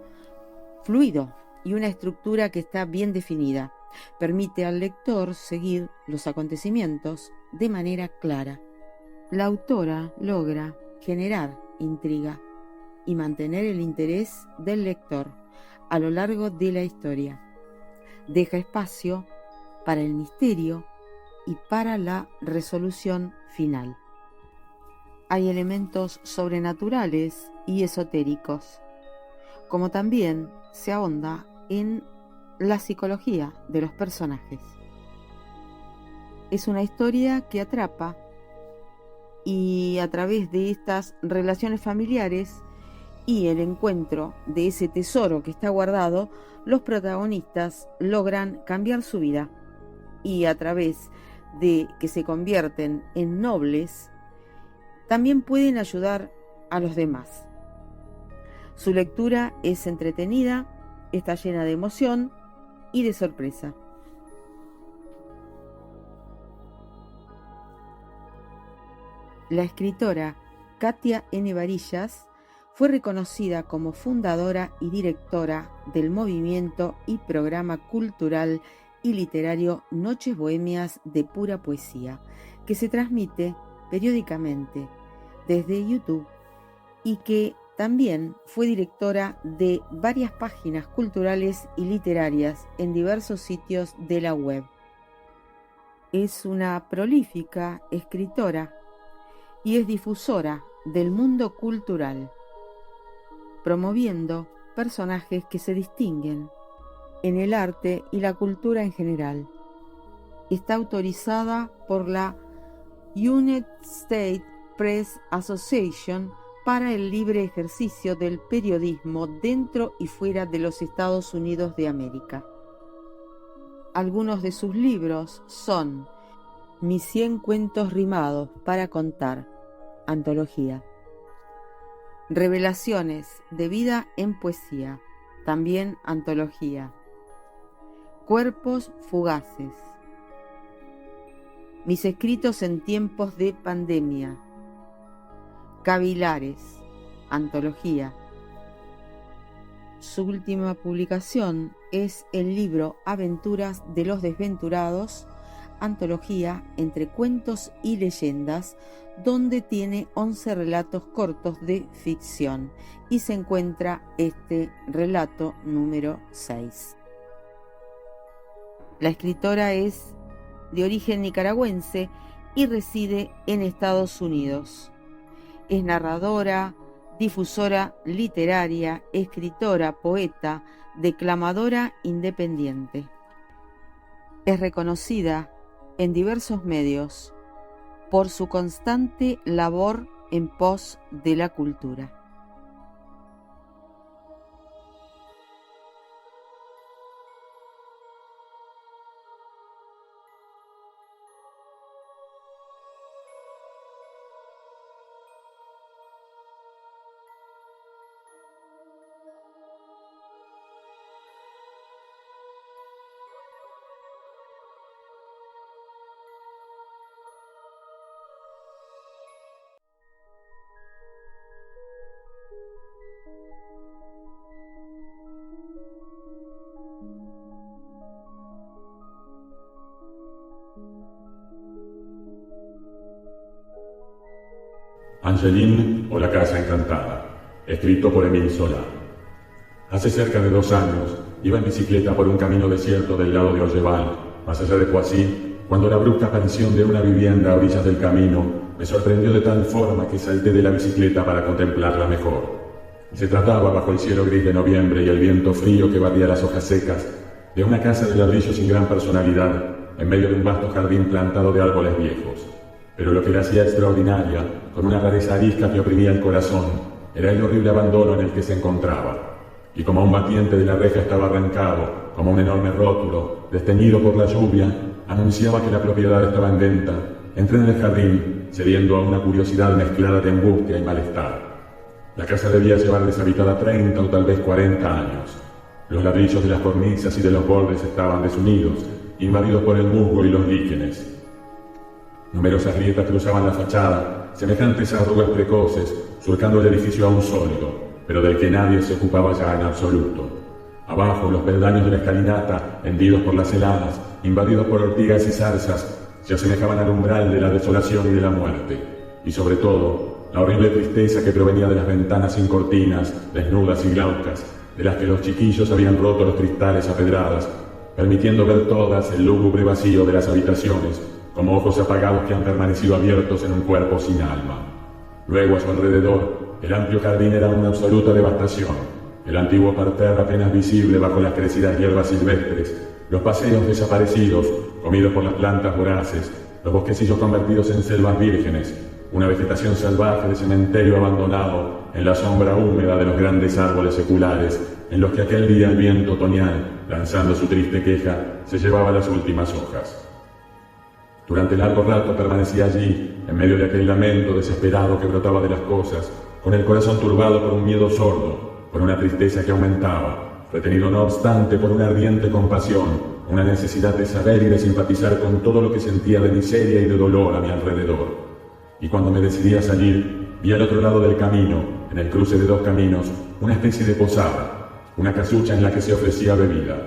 fluido y una estructura que está bien definida. Permite al lector seguir los acontecimientos de manera clara. La autora logra generar intriga y mantener el interés del lector a lo largo de la historia. Deja espacio para el misterio y para la resolución final. Hay elementos sobrenaturales y esotéricos, como también se ahonda en la psicología de los personajes. Es una historia que atrapa y a través de estas relaciones familiares y el encuentro de ese tesoro que está guardado, los protagonistas logran cambiar su vida y a través de que se convierten en nobles, también pueden ayudar a los demás. Su lectura es entretenida, está llena de emoción y de sorpresa. La escritora Katia N. Varillas fue reconocida como fundadora y directora del movimiento y programa cultural y literario Noches Bohemias de Pura Poesía, que se transmite periódicamente desde YouTube y que también fue directora de varias páginas culturales y literarias en diversos sitios de la web. Es una prolífica escritora y es difusora del mundo cultural, promoviendo personajes que se distinguen en el arte y la cultura en general. Está autorizada por la United States Press Association para el libre ejercicio del periodismo dentro y fuera de los Estados Unidos de América. Algunos de sus libros son Mis 100 cuentos rimados para contar, antología. Revelaciones de vida en poesía, también antología. Cuerpos fugaces. Mis escritos en tiempos de pandemia. Cavilares, antología. Su última publicación es el libro Aventuras de los Desventurados, antología entre cuentos y leyendas, donde tiene 11 relatos cortos de ficción y se encuentra este relato número 6. La escritora es de origen nicaragüense y reside en Estados Unidos. Es narradora, difusora literaria, escritora, poeta, declamadora independiente. Es reconocida en diversos medios por su constante labor en pos de la cultura. Angeline o la casa encantada, escrito por Émile Zola. Hace cerca de 2 años iba en bicicleta por un camino desierto del lado de Orgeval, más allá de Poissy, cuando la brusca aparición de una vivienda a orillas del camino me sorprendió de tal forma que salté de la bicicleta para contemplarla mejor. Se trataba, bajo el cielo gris de noviembre y el viento frío que barría las hojas secas, de una casa de ladrillo sin gran personalidad, en medio de un vasto jardín plantado de árboles viejos. Pero lo que la hacía extraordinaria, con una rareza arisca que oprimía el corazón, era el horrible abandono en el que se encontraba. Y como un batiente de la reja estaba arrancado, como un enorme rótulo, desteñido por la lluvia, anunciaba que la propiedad estaba en venta, entré en el jardín, cediendo a una curiosidad mezclada de angustia y malestar. La casa debía llevar deshabitada 30 o tal vez 40 años. Los ladrillos de las cornisas y de los bordes estaban desunidos, invadidos por el musgo y los líquenes. Numerosas grietas cruzaban la fachada, semejantes a arrugas precoces, surcando el edificio aún sólido, pero del que nadie se ocupaba ya en absoluto. Abajo, los peldaños de la escalinata, hendidos por las heladas, invadidos por ortigas y zarzas, se asemejaban al umbral de la desolación y de la muerte. Y sobre todo, la horrible tristeza que provenía de las ventanas sin cortinas, desnudas y glaucas, de las que los chiquillos habían roto los cristales a pedradas, permitiendo ver todas el lúgubre vacío de las habitaciones, como ojos apagados que han permanecido abiertos en un cuerpo sin alma. Luego, a su alrededor, el amplio jardín era una absoluta devastación. El antiguo parterre apenas visible bajo las crecidas hierbas silvestres, los paseos desaparecidos, comidos por las plantas voraces, los bosquecillos convertidos en selvas vírgenes, una vegetación salvaje de cementerio abandonado en la sombra húmeda de los grandes árboles seculares, en los que aquel día el viento otoñal, lanzando su triste queja, se llevaba las últimas hojas. Durante largo rato permanecí allí, en medio de aquel lamento desesperado que brotaba de las cosas, con el corazón turbado por un miedo sordo, por una tristeza que aumentaba, retenido no obstante por una ardiente compasión, una necesidad de saber y de simpatizar con todo lo que sentía de miseria y de dolor a mi alrededor. Y cuando me decidí a salir, vi al otro lado del camino, en el cruce de 2 caminos, una especie de posada, una casucha en la que se ofrecía bebida.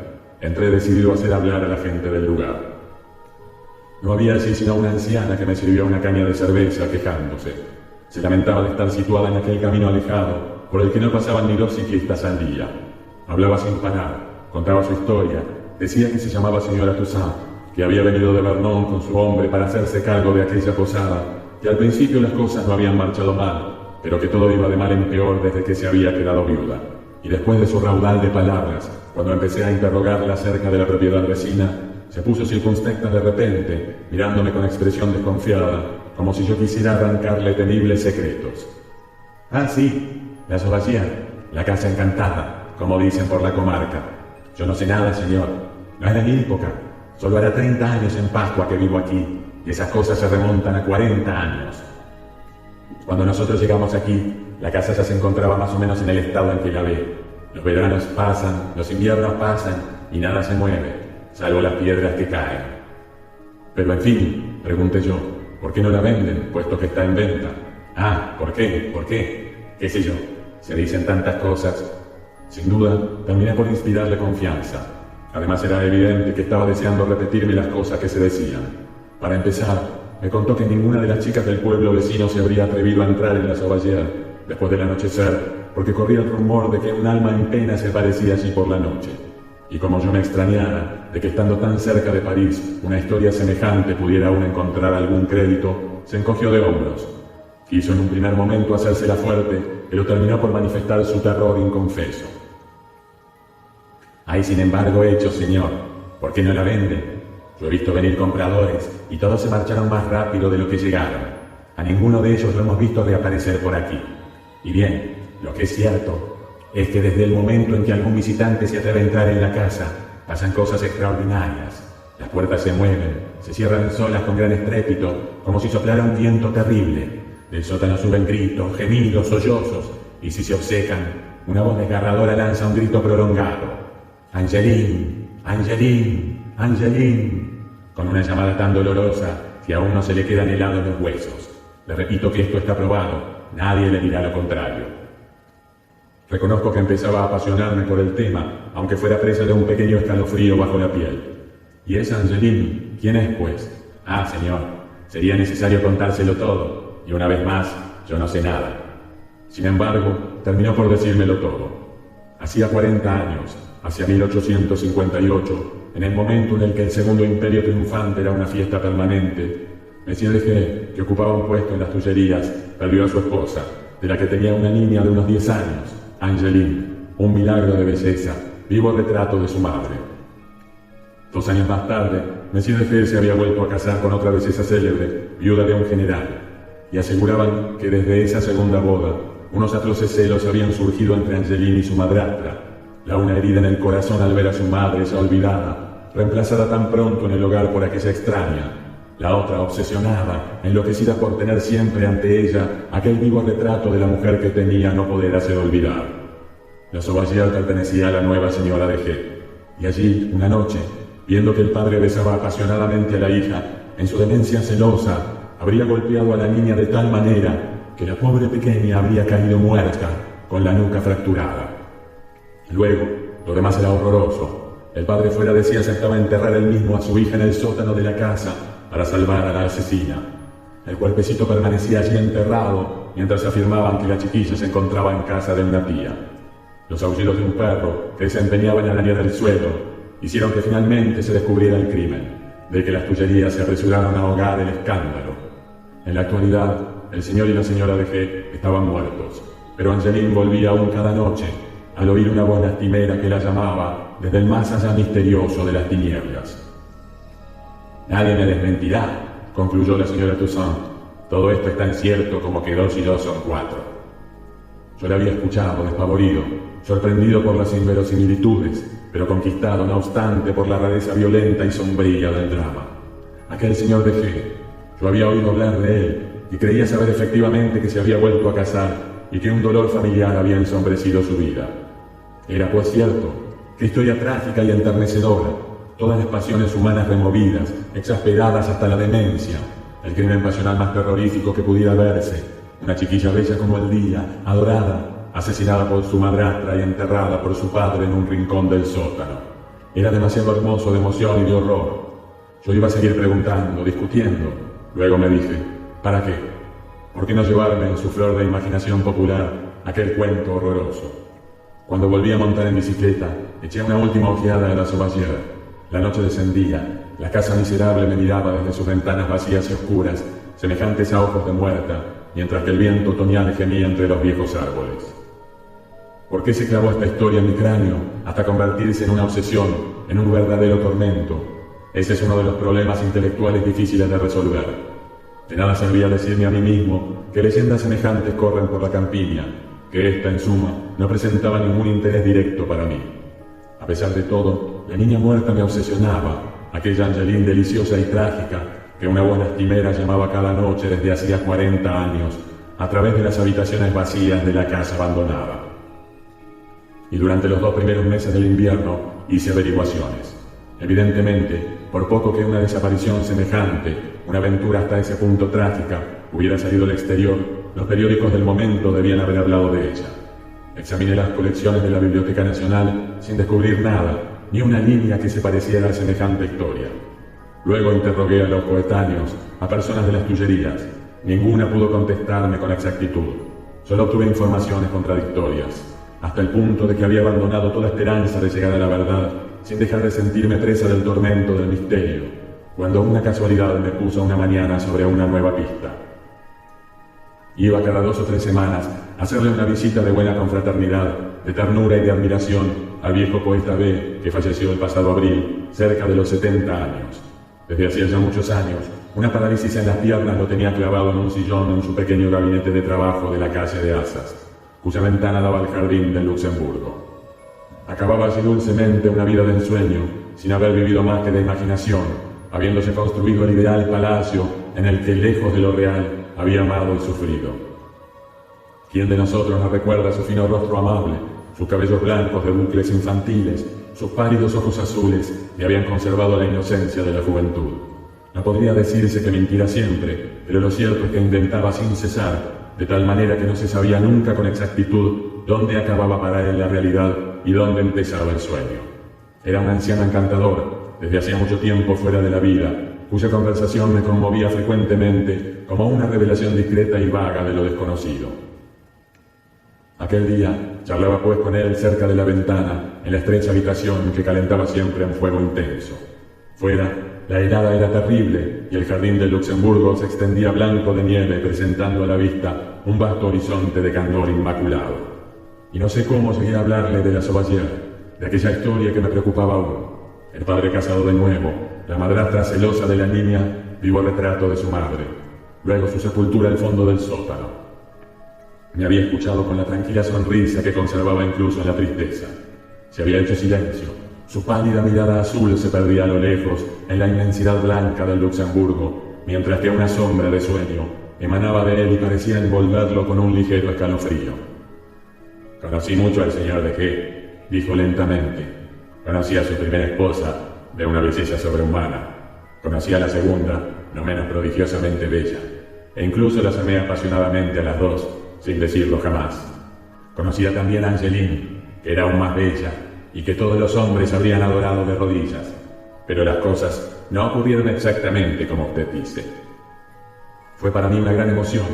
Entré decidido a hacer hablar a la gente del lugar. No había allí sino una anciana que me sirvió una caña de cerveza, quejándose. Se lamentaba de estar situada en aquel camino alejado, por el que no pasaban ni 2 ciclistas al día. Hablaba sin parar, contaba su historia, decía que se llamaba señora Toussaint, que había venido de Vernon con su hombre para hacerse cargo de aquella posada, que al principio las cosas no habían marchado mal, pero que todo iba de mal en peor desde que se había quedado viuda. Y después de su raudal de palabras, cuando empecé a interrogarla acerca de la propiedad vecina, se puso circunspecta de repente, mirándome con expresión desconfiada, como si yo quisiera arrancarle temibles secretos. «Ah, sí, la Sauvagère, la casa encantada, como dicen por la comarca. Yo no sé nada, señor. No era mi época. Solo hará 30 años en Pascua que vivo aquí, y esas cosas se remontan a 40 años. Cuando nosotros llegamos aquí, la casa ya se encontraba más o menos en el estado en que la ve. Los veranos pasan, los inviernos pasan, y nada se mueve, salvo las piedras que caen. Pero en fin, pregunté yo, ¿por qué no la venden, puesto que está en venta? Ah, ¿por qué? ¿Por qué? ¿Qué sé yo? Se dicen tantas cosas. Sin duda, terminé por inspirarle confianza. Además, era evidente que estaba deseando repetirme las cosas que se decían. Para empezar, me contó que ninguna de las chicas del pueblo vecino se habría atrevido a entrar en la Sauvagère después del anochecer, porque corría el rumor de que un alma en pena se aparecía allí por la noche. Y como yo me extrañara de que estando tan cerca de París, una historia semejante pudiera aún encontrar algún crédito, se encogió de hombros. Quiso en un primer momento hacérsela fuerte, pero terminó por manifestar su terror inconfeso. Hay sin embargo hechos, señor. ¿Por qué no la venden? Yo he visto venir compradores y todos se marcharon más rápido de lo que llegaron. A ninguno de ellos lo hemos visto reaparecer por aquí. Y bien, lo que es cierto es que desde el momento en que algún visitante se atreve a entrar en la casa, pasan cosas extraordinarias. Las puertas se mueven, se cierran solas con gran estrépito, como si soplara un viento terrible. Del sótano suben gritos, gemidos, sollozos, y si se obcecan, una voz desgarradora lanza un grito prolongado. «Angeline, Angeline, Angeline», con una llamada tan dolorosa que aún no se le quedan helados los huesos. Le repito que esto está probado, nadie le dirá lo contrario. Reconozco que empezaba a apasionarme por el tema, aunque fuera presa de un pequeño escalofrío bajo la piel. ¿Y esa Angeline? ¿Quién es, pues? Ah, señor, sería necesario contárselo todo, y una vez más, yo no sé nada. Sin embargo, terminó por decírmelo todo. Hacía 40 años, hacia 1858, en el momento en el que el Segundo Imperio Triunfante era una fiesta permanente, Monsieur de G, que ocupaba un puesto en las Tullerías, perdió a su esposa, de la que tenía una niña de unos 10 años, Angeline, un milagro de belleza, vivo retrato de su madre. 2 años más tarde, Monsieur de G se había vuelto a casar con otra belleza célebre, viuda de un general, y aseguraban que desde esa segunda boda, unos atroces celos habían surgido entre Angeline y su madrastra, la una herida en el corazón al ver a su madre ya olvidada, reemplazada tan pronto en el hogar por aquella extraña, la otra obsesionada, enloquecida por tener siempre ante ella aquel vivo retrato de la mujer que tenía no poder hacer olvidar. La Sauvagère pertenecía a la nueva señora de G, y allí, una noche, viendo que el padre besaba apasionadamente a la hija, en su demencia celosa, habría golpeado a la niña de tal manera que la pobre pequeña habría caído muerta, con la nuca fracturada. Luego, lo demás era horroroso. El padre fuera de sí aceptaba enterrar él mismo a su hija en el sótano de la casa para salvar a la asesina. El cuerpecito permanecía allí enterrado mientras afirmaban que la chiquilla se encontraba en casa de una tía. Los aullidos de un perro que se empeñaba en arañar el suelo hicieron que finalmente se descubriera el crimen, de que las Tullerías se apresuraron a ahogar el escándalo. En la actualidad, el señor y la señora de G estaban muertos, pero Angeline volvía aún cada noche al oír una voz lastimera que la llamaba desde el más allá misterioso de las tinieblas. «Nadie me desmentirá», concluyó la señora Toussaint. «Todo esto es tan cierto como que 2 y 2 son 4». Yo la había escuchado, despavorido, sorprendido por las inverosimilitudes, pero conquistado, no obstante, por la rareza violenta y sombría del drama. Aquel señor de G, yo había oído hablar de él y creía saber efectivamente que se había vuelto a casar y que un dolor familiar había ensombrecido su vida. Era pues cierto, qué historia trágica y enternecedora, todas las pasiones humanas removidas, exasperadas hasta la demencia, el crimen pasional más terrorífico que pudiera verse, una chiquilla bella como el día, adorada, asesinada por su madrastra y enterrada por su padre en un rincón del sótano. Era demasiado hermoso de emoción y de horror. Yo iba a seguir preguntando, discutiendo. Luego me dije, ¿para qué? ¿Por qué no llevarme en su flor de imaginación popular aquel cuento horroroso? Cuando volví a montar en bicicleta, eché una última ojeada a la Sauvagère. La noche descendía, la casa miserable me miraba desde sus ventanas vacías y oscuras, semejantes a ojos de muerta, mientras que el viento otoñal gemía entre los viejos árboles. ¿Por qué se clavó esta historia en mi cráneo hasta convertirse en una obsesión, en un verdadero tormento? Ese es uno de los problemas intelectuales difíciles de resolver. De nada servía decirme a mí mismo que leyendas semejantes corren por la campiña, que ésta, en suma, no presentaba ningún interés directo para mí. A pesar de todo, la niña muerta me obsesionaba, aquella Angeline deliciosa y trágica que una voz lastimera llamaba cada noche desde hacía 40 años a través de las habitaciones vacías de la casa abandonada. Y durante los 2 primeros meses del invierno hice averiguaciones. Evidentemente, por poco que una desaparición semejante, una aventura hasta ese punto trágica, hubiera salido al exterior, los periódicos del momento debían haber hablado de ella. Examiné las colecciones de la Biblioteca Nacional sin descubrir nada, ni una línea que se pareciera a semejante historia. Luego interrogué a los coetáneos, a personas de las Tullerías. Ninguna pudo contestarme con exactitud. Solo obtuve informaciones contradictorias, hasta el punto de que había abandonado toda esperanza de llegar a la verdad, sin dejar de sentirme presa del tormento del misterio, cuando una casualidad me puso una mañana sobre una nueva pista. Iba cada 2 o 3 semanas a hacerle una visita de buena confraternidad, de ternura y de admiración al viejo poeta B, que falleció el pasado abril, cerca de los 70 años. Desde hacía ya muchos años, una parálisis en las piernas lo tenía clavado en un sillón en su pequeño gabinete de trabajo de la calle de Assas, cuya ventana daba al jardín del Luxemburgo. Acababa así dulcemente una vida de ensueño, sin haber vivido más que de imaginación, habiéndose construido el ideal palacio en el que, lejos de lo real, había amado y sufrido. ¿Quién de nosotros no recuerda su fino rostro amable, sus cabellos blancos de bucles infantiles, sus pálidos ojos azules que habían conservado la inocencia de la juventud? No podría decirse que mintiera siempre, pero lo cierto es que inventaba sin cesar, de tal manera que no se sabía nunca con exactitud dónde acababa para él la realidad y dónde empezaba el sueño. Era un anciano encantador, desde hacía mucho tiempo fuera de la vida, cuya conversación me conmovía frecuentemente como una revelación discreta y vaga de lo desconocido. Aquel día charlaba pues con él cerca de la ventana, en la estrecha habitación que calentaba siempre en fuego intenso. Fuera, la helada era terrible y el jardín del Luxemburgo se extendía blanco de nieve, presentando a la vista un vasto horizonte de candor inmaculado. Y no sé cómo llegué a hablarle de la Sauvagère, de aquella historia que me preocupaba aún. El padre casado de nuevo, la madrastra celosa de la niña, vivo retrato de su madre, luego su sepultura al fondo del sótano. Me había escuchado con la tranquila sonrisa que conservaba incluso en la tristeza. Se había hecho silencio. Su pálida mirada azul se perdía a lo lejos en la inmensidad blanca del Luxemburgo, mientras que una sombra de sueño emanaba de él y parecía envolverlo con un ligero escalofrío. Conocí mucho al señor de G, dijo lentamente. Conocí a su primera esposa, de una belleza sobrehumana. Conocí a la segunda, no menos prodigiosamente bella, e incluso las amé apasionadamente a las dos, sin decirlo jamás. Conocía también a Angeline, que era aún más bella, y que todos los hombres habrían adorado de rodillas. Pero las cosas no ocurrieron exactamente como usted dice. Fue para mí una gran emoción.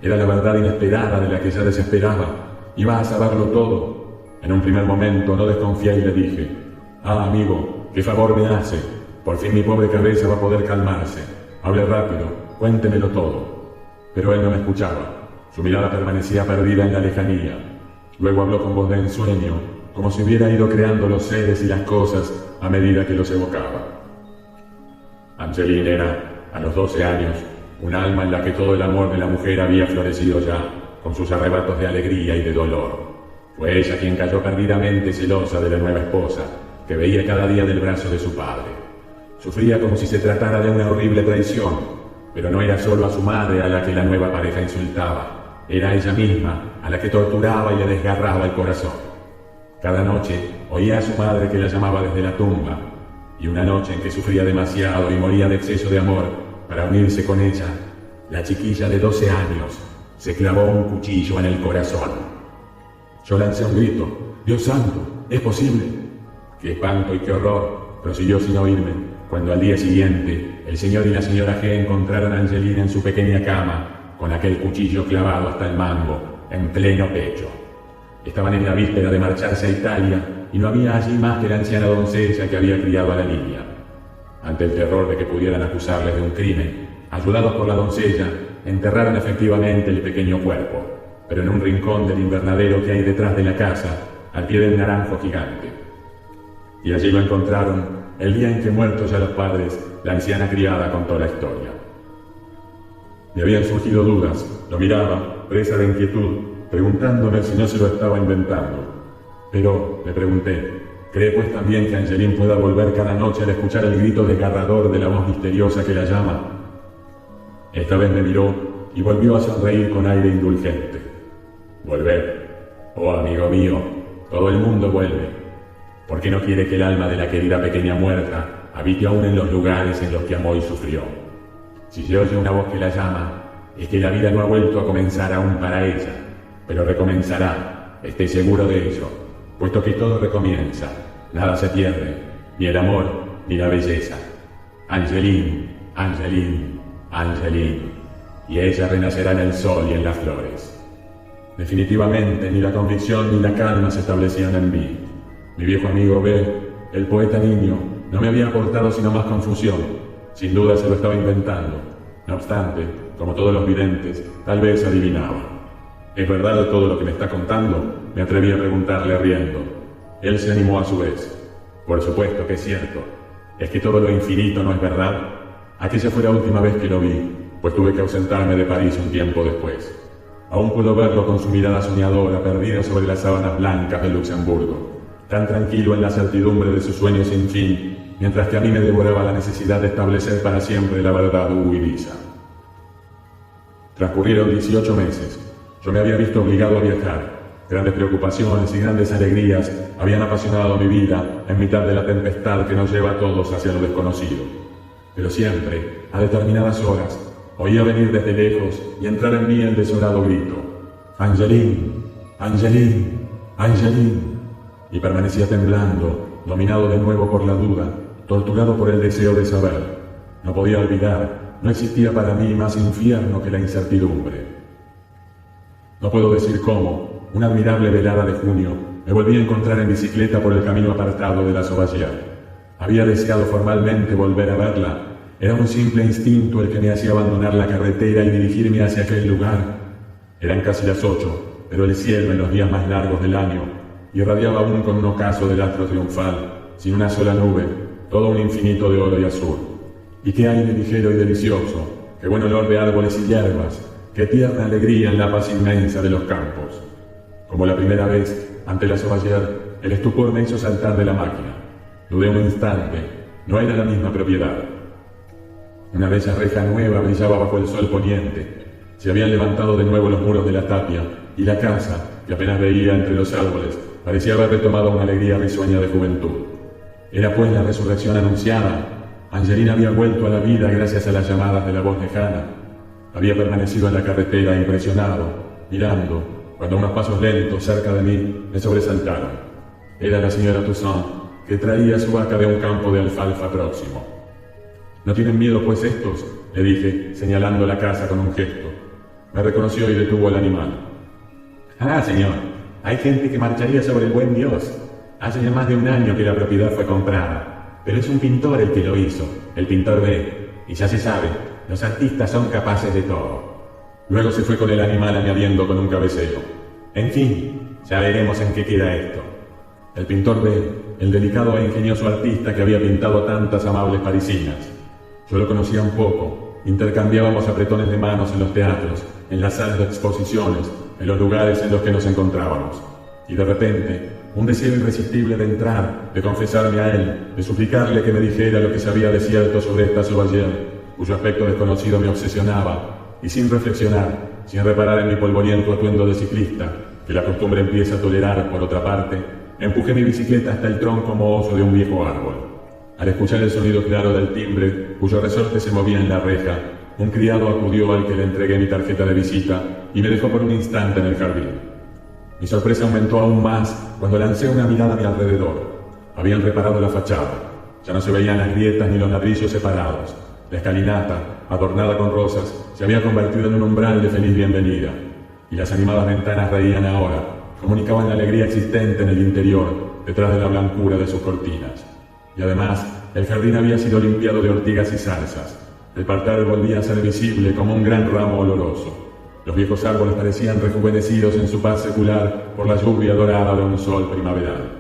Era la verdad inesperada de la que ya desesperaba. Iba a saberlo todo. En un primer momento no desconfié y le dije: «Ah, amigo, qué favor me hace. Por fin mi pobre cabeza va a poder calmarse. Hable rápido, cuéntemelo todo». Pero él no me escuchaba. Su mirada permanecía perdida en la lejanía. Luego habló con voz de ensueño, como si hubiera ido creando los seres y las cosas a medida que los evocaba. Angeline era, a los 12 años, un alma en la que todo el amor de la mujer había florecido ya, con sus arrebatos de alegría y de dolor. Fue ella quien cayó perdidamente celosa de la nueva esposa, que veía cada día del brazo de su padre. Sufría como si se tratara de una horrible traición, pero no era solo a su madre a la que la nueva pareja insultaba. Era a ella misma a la que torturaba y le desgarraba el corazón. Cada noche oía a su madre que la llamaba desde la tumba, y una noche en que sufría demasiado y moría de exceso de amor, para unirse con ella, la chiquilla de 12 años se clavó un cuchillo en el corazón. Yo lancé un grito: «¡Dios santo! ¿Es posible?». «¡Qué espanto y qué horror!», prosiguió sin oírme, cuando al día siguiente el señor y la señora G encontraron a Angeline en su pequeña cama, con aquel cuchillo clavado hasta el mango, en pleno pecho. Estaban en la víspera de marcharse a Italia, y no había allí más que la anciana doncella que había criado a la niña. Ante el terror de que pudieran acusarles de un crimen, ayudados por la doncella, enterraron efectivamente el pequeño cuerpo, pero en un rincón del invernadero que hay detrás de la casa, al pie de un naranjo gigante. Y allí lo encontraron el día en que, muertos ya los padres, la anciana criada contó la historia. Me habían surgido dudas, lo miraba, presa de inquietud, preguntándome si no se lo estaba inventando. Pero, le pregunté, ¿cree pues también que Angeline pueda volver cada noche al escuchar el grito desgarrador de la voz misteriosa que la llama? Esta vez me miró y volvió a sonreír con aire indulgente. Volver. Oh, amigo mío, todo el mundo vuelve. ¿Por qué no quiere que el alma de la querida pequeña muerta habite aún en los lugares en los que amó y sufrió? Si se oye una voz que la llama, es que la vida no ha vuelto a comenzar aún para ella, pero recomenzará, esté seguro de ello, puesto que todo recomienza, nada se pierde, ni el amor, ni la belleza. Angeline, Angeline, Angeline, y ella renacerá en el sol y en las flores. Definitivamente, ni la convicción ni la calma se establecían en mí. Mi viejo amigo B, el poeta niño, no me había aportado sino más confusión. Sin duda se lo estaba inventando. No obstante, como todos los videntes, tal vez adivinaba. ¿Es verdad todo lo que me está contando?, me atreví a preguntarle riendo. Él se animó a su vez. Por supuesto que es cierto. ¿Es que todo lo infinito no es verdad? Aquella fue la última vez que lo vi, pues tuve que ausentarme de París un tiempo después. Aún puedo verlo con su mirada soñadora perdida sobre las sábanas blancas de Luxemburgo, tan tranquilo en la certidumbre de su sueño sin fin, mientras que a mí me devoraba la necesidad de establecer para siempre la verdad huidiza. Transcurrieron 18 meses. Yo me había visto obligado a viajar. Grandes preocupaciones y grandes alegrías habían apasionado mi vida en mitad de la tempestad que nos lleva a todos hacia lo desconocido. Pero siempre, a determinadas horas, oía venir desde lejos y entrar en mí el desolado grito: «Angeline, Angeline, Angeline», y permanecía temblando, dominado de nuevo por la duda, torturado por el deseo de saber. No podía olvidar, no existía para mí más infierno que la incertidumbre. No puedo decir cómo, una admirable velada de junio, me volví a encontrar en bicicleta por el camino apartado de la Sauvagère. Había deseado formalmente volver a verla. Era un simple instinto el que me hacía abandonar la carretera y dirigirme hacia aquel lugar. Eran casi las 8, pero el cielo en los días más largos del año irradiaba aún con un ocaso del astro triunfal, sin una sola nube, todo un infinito de oro y azul. Y qué aire ligero y delicioso, qué buen olor de árboles y hierbas, qué tierna alegría en la paz inmensa de los campos. Como la primera vez, ante la Sauvagère, el estupor me hizo saltar de la máquina. Dudé un instante, no era la misma propiedad. Una bella reja nueva brillaba bajo el sol poniente. Se habían levantado de nuevo los muros de la tapia, y la casa, que apenas veía entre los árboles, parecía haber retomado una alegría risueña de juventud. Era pues la resurrección anunciada. Angeline había vuelto a la vida gracias a las llamadas de la voz lejana. Había permanecido en la carretera impresionado, mirando, cuando unos pasos lentos cerca de mí me sobresaltaron. Era la señora Toussaint, que traía su vaca de un campo de alfalfa próximo. «¿No tienen miedo pues estos?», le dije, señalando la casa con un gesto. Me reconoció y detuvo el animal. «Ah, señor, hay gente que marcharía sobre el buen Dios. Hace ya más de un año que la propiedad fue comprada, pero es un pintor el que lo hizo, el pintor B, y ya se sabe, los artistas son capaces de todo». Luego se fue con el animal añadiendo con un cabeceo: «En fin, ya veremos en qué queda esto». El pintor B, el delicado e ingenioso artista que había pintado tantas amables parisinas. Yo lo conocía un poco, intercambiábamos apretones de manos en los teatros, en las salas de exposiciones, en los lugares en los que nos encontrábamos. Y de repente, un deseo irresistible de entrar, de confesarme a él, de suplicarle que me dijera lo que sabía de cierto sobre esta Sauvagère, cuyo aspecto desconocido me obsesionaba, y sin reflexionar, sin reparar en mi polvoriento atuendo de ciclista, que la costumbre empieza a tolerar por otra parte, empujé mi bicicleta hasta el tronco mohoso de un viejo árbol. Al escuchar el sonido claro del timbre, cuyo resorte se movía en la reja, un criado acudió al que le entregué mi tarjeta de visita y me dejó por un instante en el jardín. Mi sorpresa aumentó aún más cuando lancé una mirada a mi alrededor. Habían reparado la fachada. Ya no se veían las grietas ni los ladrillos separados. La escalinata, adornada con rosas, se había convertido en un umbral de feliz bienvenida. Y las animadas ventanas reían ahora, comunicaban la alegría existente en el interior, detrás de la blancura de sus cortinas. Y además, el jardín había sido limpiado de ortigas y zarzas. El parterre volvía a ser visible como un gran ramo oloroso. Los viejos árboles parecían rejuvenecidos en su paz secular por la lluvia dorada de un sol primaveral.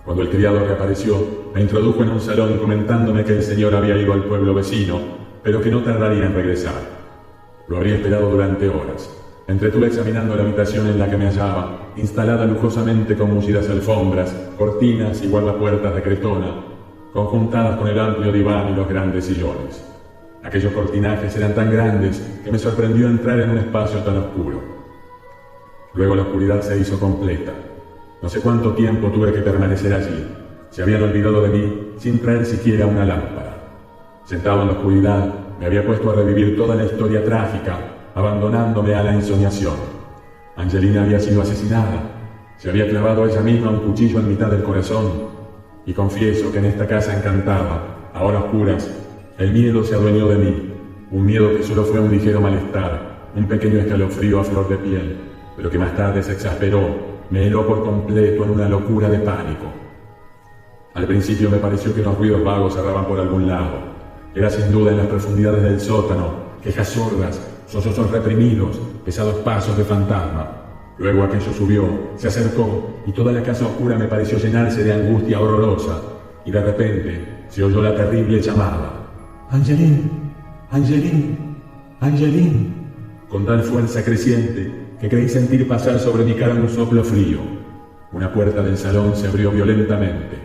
Cuando el criado reapareció, me introdujo en un salón comentándome que el señor había ido al pueblo vecino, pero que no tardaría en regresar. Lo habría esperado durante horas. Me entretuve examinando la habitación en la que me hallaba, instalada lujosamente con mullidas alfombras, cortinas y guardapuertas de cretona, conjuntadas con el amplio diván y los grandes sillones. Aquellos cortinajes eran tan grandes que me sorprendió entrar en un espacio tan oscuro. Luego la oscuridad se hizo completa. No sé cuánto tiempo tuve que permanecer allí. Se habían olvidado de mí sin traer siquiera una lámpara. Sentado en la oscuridad, me había puesto a revivir toda la historia trágica, abandonándome a la ensoñación. Angelina había sido asesinada. Se había clavado a ella misma un cuchillo en mitad del corazón. Y confieso que en esta casa encantada, a horas oscuras, el miedo se adueñó de mí. Un miedo que solo fue un ligero malestar, un pequeño escalofrío a flor de piel, pero que más tarde se exasperó, me heló por completo en una locura de pánico. Al principio me pareció que los ruidos vagos cerraban por algún lado. Era sin duda en las profundidades del sótano, quejas sordas, sollozos reprimidos, pesados pasos de fantasma. Luego aquello subió, se acercó, y toda la casa oscura me pareció llenarse de angustia horrorosa. Y de repente se oyó la terrible llamada. «Angeline, Angeline, Angeline», con tal fuerza creciente que creí sentir pasar sobre mi cara un soplo frío. Una puerta del salón se abrió violentamente.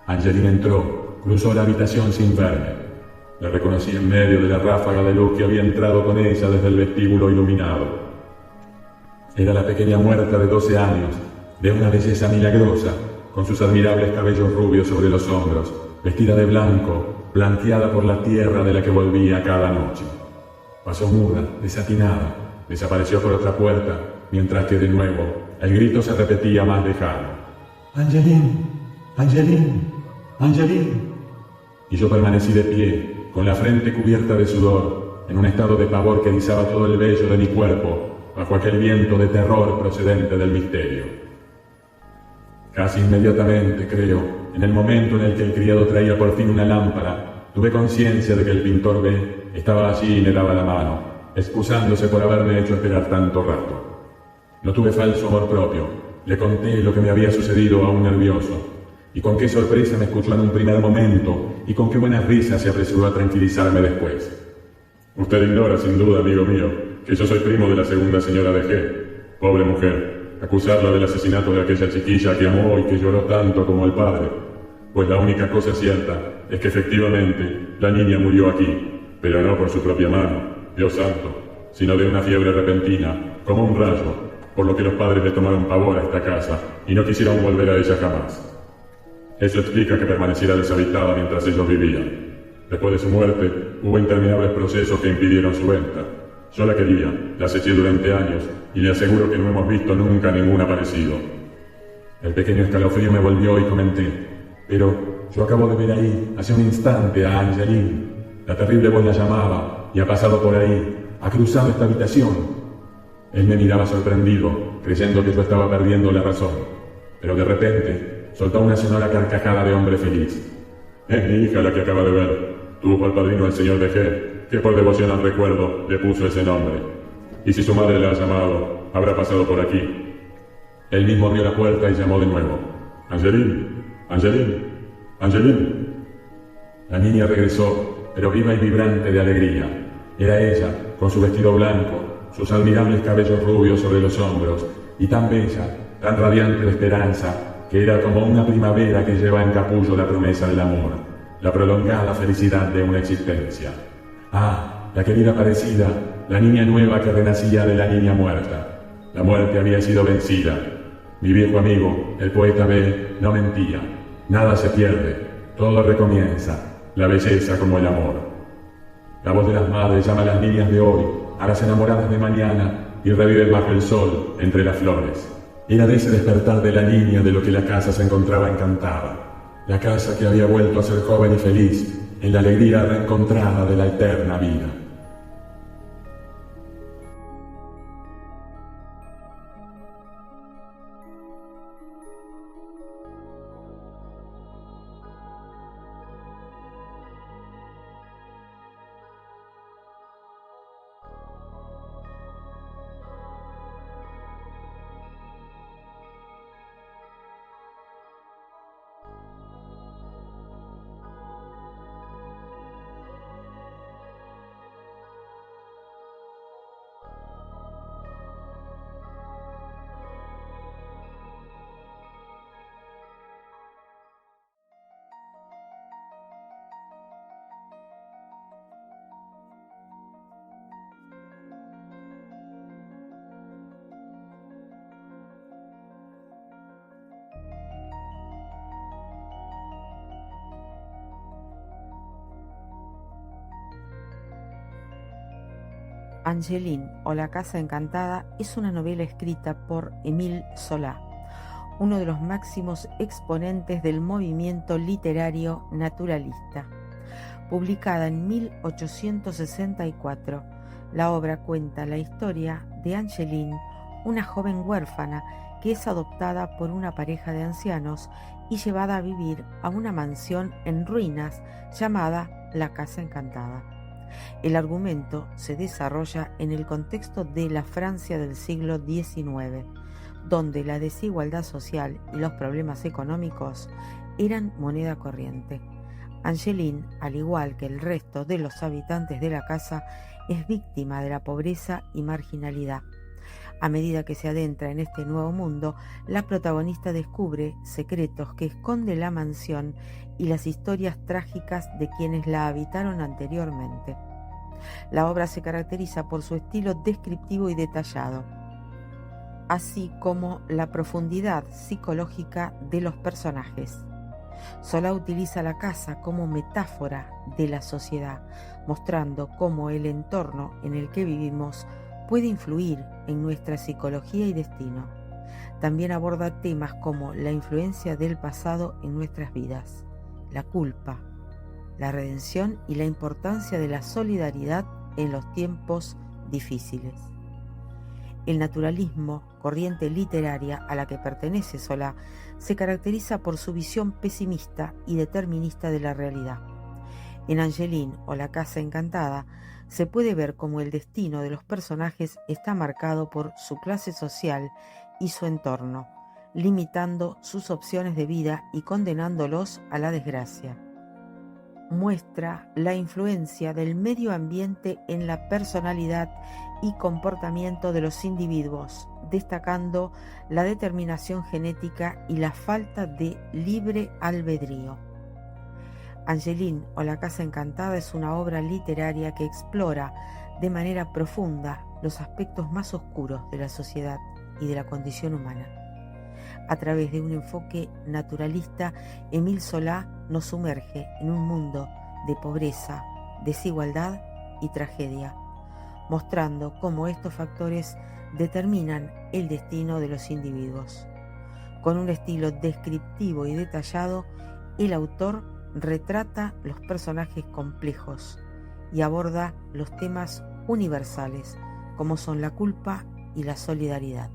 Angeline entró, cruzó la habitación sin verme. La reconocí en medio de la ráfaga de luz que había entrado con ella desde el vestíbulo iluminado. Era la pequeña muerta de 12 años, de una belleza milagrosa, con sus admirables cabellos rubios sobre los hombros, vestida de blanco, blanqueada por la tierra de la que volvía cada noche. Pasó muda, desatinada, desapareció por otra puerta, mientras que de nuevo el grito se repetía más lejano. «Angeline, Angeline, Angeline». Y yo permanecí de pie, con la frente cubierta de sudor, en un estado de pavor que erizaba todo el vello de mi cuerpo, bajo aquel viento de terror procedente del misterio. Casi inmediatamente, creo, en el momento en el que el criado traía por fin una lámpara, tuve conciencia de que el pintor B estaba allí y me daba la mano, excusándose por haberme hecho esperar tanto rato. No tuve falso amor propio, le conté lo que me había sucedido aún nervioso, y con qué sorpresa me escuchó en un primer momento, y con qué buenas risas se apresuró a tranquilizarme después. «Usted ignora, sin duda, amigo mío, que yo soy primo de la segunda señora de G. Pobre mujer, acusarla del asesinato de aquella chiquilla que amó y que lloró tanto como el padre. Pues la única cosa cierta es que efectivamente la niña murió aquí, pero no por su propia mano, Dios santo, sino de una fiebre repentina, como un rayo, por lo que los padres le tomaron pavor a esta casa y no quisieron volver a ella jamás. Eso explica que permaneciera deshabitada mientras ellos vivían. Después de su muerte, hubo interminables procesos que impidieron su venta. Yo la quería, la aceché durante años, y le aseguro que no hemos visto nunca ningún parecido. El pequeño escalofrío me volvió y comenté, pero yo acabo de ver ahí, hace un instante, a Angeline. La terrible voz la llamaba, y ha pasado por ahí, ha cruzado esta habitación. Él me miraba sorprendido, creyendo que yo estaba perdiendo la razón, pero de repente soltó una sonora carcajada de hombre feliz. Es mi hija la que acaba de ver. Tuvo por padrino al señor de G, que por devoción al recuerdo le puso ese nombre. Y si su madre la ha llamado, habrá pasado por aquí. Él mismo abrió la puerta y llamó de nuevo. «Angeline, Angeline, Angeline». La niña regresó, pero viva y vibrante de alegría. Era ella, con su vestido blanco, sus admirables cabellos rubios sobre los hombros, y tan bella, tan radiante de esperanza, que era como una primavera que lleva en capullo la promesa del amor, la prolongada felicidad de una existencia. Ah, la querida aparecida, la niña nueva que renacía de la niña muerta. La muerte había sido vencida. Mi viejo amigo, el poeta B, no mentía. Nada se pierde, todo recomienza, la belleza como el amor. La voz de las madres llama a las niñas de hoy, a las enamoradas de mañana, y reviven bajo el sol, entre las flores. Era de ese despertar de la niña de lo que la casa se encontraba encantada. La casa que había vuelto a ser joven y feliz, en la alegría reencontrada de la eterna vida. Angeline o La Casa Encantada es una novela escrita por Émile Zola, uno de los máximos exponentes del movimiento literario naturalista. Publicada en 1864, la obra cuenta la historia de Angeline, una joven huérfana que es adoptada por una pareja de ancianos y llevada a vivir a una mansión en ruinas llamada La Casa Encantada. El argumento se desarrolla en el contexto de la Francia del siglo XIX, donde la desigualdad social y los problemas económicos eran moneda corriente. Angeline, al igual que el resto de los habitantes de la casa, es víctima de la pobreza y marginalidad. A medida que se adentra en este nuevo mundo, la protagonista descubre secretos que esconde la mansión y las historias trágicas de quienes la habitaron anteriormente. La obra se caracteriza por su estilo descriptivo y detallado, así como la profundidad psicológica de los personajes. Zola utiliza la casa como metáfora de la sociedad, mostrando cómo el entorno en el que vivimos puede influir en nuestra psicología y destino. También aborda temas como la influencia del pasado en nuestras vidas, la culpa, la redención y la importancia de la solidaridad en los tiempos difíciles. El naturalismo, corriente literaria a la que pertenece Zola, se caracteriza por su visión pesimista y determinista de la realidad. En Angeline o La Casa Encantada se puede ver cómo el destino de los personajes está marcado por su clase social y su entorno, limitando sus opciones de vida y condenándolos a la desgracia. Muestra la influencia del medio ambiente en la personalidad y comportamiento de los individuos, destacando la determinación genética y la falta de libre albedrío. Angeline o La Casa Encantada es una obra literaria que explora de manera profunda los aspectos más oscuros de la sociedad y de la condición humana. A través de un enfoque naturalista, Émile Zola nos sumerge en un mundo de pobreza, desigualdad y tragedia, mostrando cómo estos factores determinan el destino de los individuos. Con un estilo descriptivo y detallado, el autor retrata los personajes complejos y aborda los temas universales, como son la culpa y la solidaridad.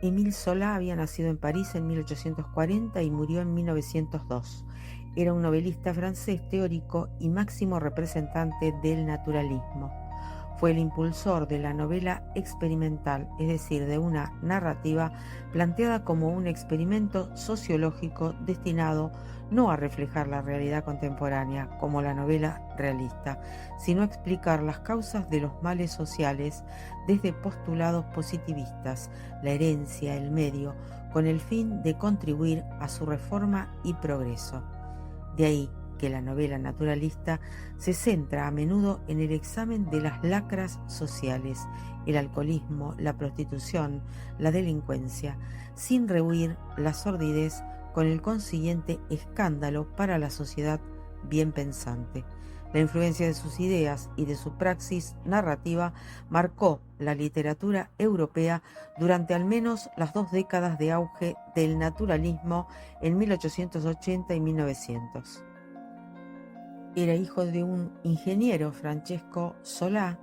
Émile Zola había nacido en París en 1840 y murió en 1902. Era un novelista francés teórico y máximo representante del naturalismo. Fue el impulsor de la novela experimental, es decir, de una narrativa planteada como un experimento sociológico destinado no a reflejar la realidad contemporánea como la novela realista, sino a explicar las causas de los males sociales desde postulados positivistas, la herencia, el medio, con el fin de contribuir a su reforma y progreso. De ahí que la novela naturalista se centra a menudo en el examen de las lacras sociales, el alcoholismo, la prostitución, la delincuencia, sin rehuir la sordidez con el consiguiente escándalo para la sociedad bien pensante. La influencia de sus ideas y de su praxis narrativa marcó la literatura europea durante al menos las 2 décadas de auge del naturalismo en 1880 y 1900. Era hijo de un ingeniero, Francesco Zola,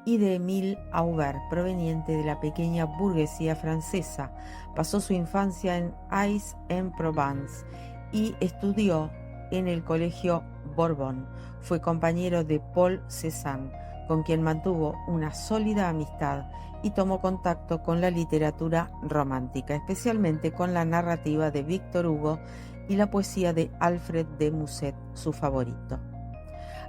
y de Émile Aubert, proveniente de la pequeña burguesía francesa. Pasó su infancia en Aix-en-Provence y estudió en el Colegio Bourbon. Fue compañero de Paul Cézanne, con quien mantuvo una sólida amistad y tomó contacto con la literatura romántica, especialmente con la narrativa de Victor Hugo y la poesía de Alfred de Musset, su favorito.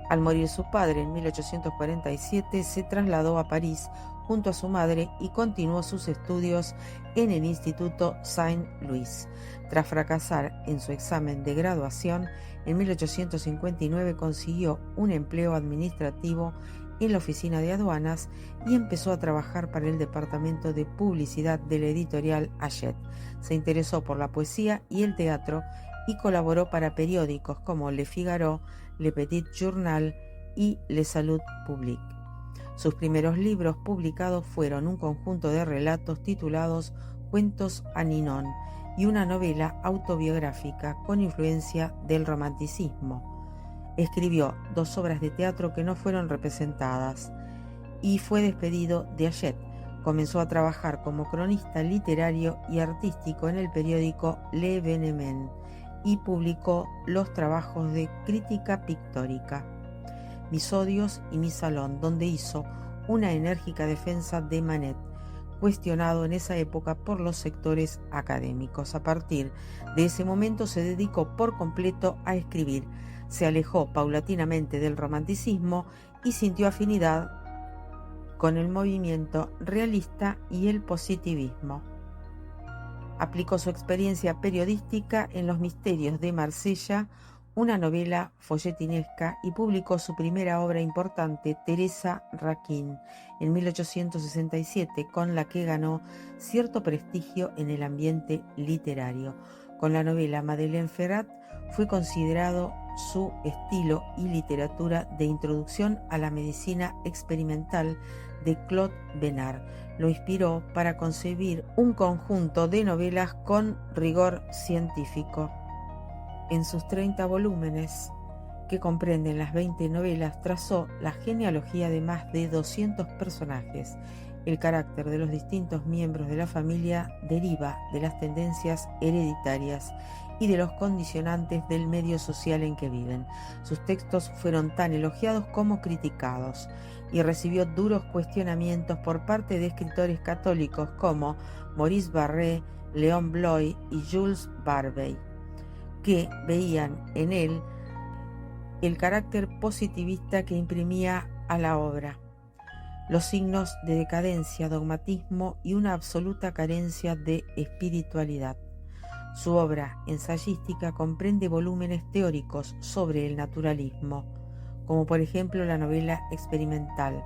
Al morir su padre en 1847, se trasladó a París junto a su madre y continuó sus estudios en el Instituto Saint-Louis. Tras fracasar en su examen de graduación, en 1859 consiguió un empleo administrativo en la oficina de aduanas y empezó a trabajar para el departamento de publicidad de la editorial Hachette. Se interesó por la poesía y el teatro y colaboró para periódicos como Le Figaro, Le Petit Journal y Le Salut Public. Sus primeros libros publicados fueron un conjunto de relatos titulados Cuentos a Ninon y una novela autobiográfica con influencia del romanticismo. Escribió 2 obras de teatro que no fueron representadas y fue despedido de Hachette. Comenzó a trabajar como cronista literario y artístico en el periódico Le Vénement y publicó los trabajos de crítica pictórica Mis odios y mi salón, donde hizo una enérgica defensa de Manet, cuestionado en esa época por los sectores académicos. A partir de ese momento se dedicó por completo a escribir. Se alejó paulatinamente del romanticismo y sintió afinidad con el movimiento realista y el positivismo. Aplicó su experiencia periodística en Los misterios de Marsella, una novela folletinesca, y publicó su primera obra importante, Teresa Raquin, en 1867, con la que ganó cierto prestigio en el ambiente literario. Con la novela Madeleine Ferrat fue considerado su estilo y literatura de introducción a la medicina experimental de Claude Bernard. Lo inspiró para concebir un conjunto de novelas con rigor científico. En sus 30 volúmenes, que comprenden las 20 novelas, trazó la genealogía de más de 200 personajes. El carácter de los distintos miembros de la familia deriva de las tendencias hereditarias y de los condicionantes del medio social en que viven. Sus textos fueron tan elogiados como criticados y recibió duros cuestionamientos por parte de escritores católicos como Maurice Barré, Léon Bloy y Jules Barbey, que veían en él el carácter positivista que imprimía a la obra, los signos de decadencia, dogmatismo y una absoluta carencia de espiritualidad. Su obra ensayística comprende volúmenes teóricos sobre el naturalismo, como por ejemplo la novela experimental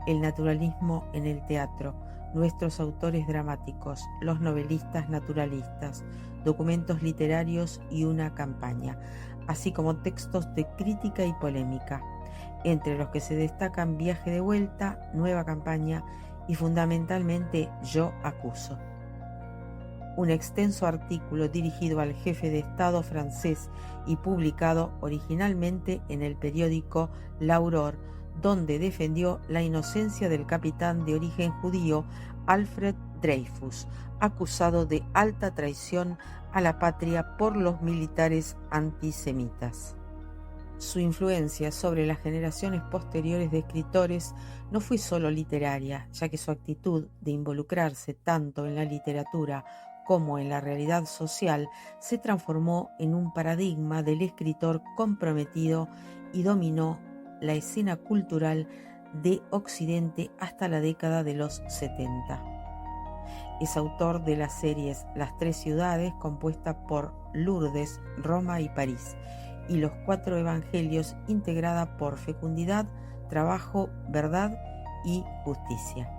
El naturalismo en el teatro, Nuestros autores dramáticos, Los novelistas naturalistas, Documentos literarios y una campaña, así como textos de crítica y polémica, entre los que se destacan Viaje de vuelta, Nueva campaña y fundamentalmente Yo acuso. Un extenso artículo dirigido al jefe de Estado francés y publicado originalmente en el periódico L'Aurore, donde defendió la inocencia del capitán de origen judío Alfred Dreyfus, acusado de alta traición a la patria por los militares antisemitas. Su influencia sobre las generaciones posteriores de escritores no fue solo literaria, ya que su actitud de involucrarse tanto en la literatura como en la realidad social se transformó en un paradigma del escritor comprometido y dominó la escena cultural de Occidente hasta la década de los 70. Es autor de las series Las tres ciudades, compuesta por Lourdes, Roma y París, y Los cuatro evangelios, integrada por Fecundidad, Trabajo, Verdad y Justicia.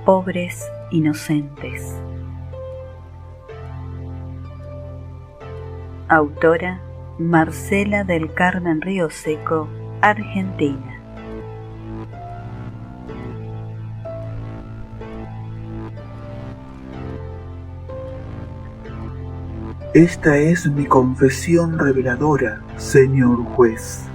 pobres inocentes. Autora Marcela del Carmen Rioseco, Argentina. Esta es mi confesión reveladora, señor juez.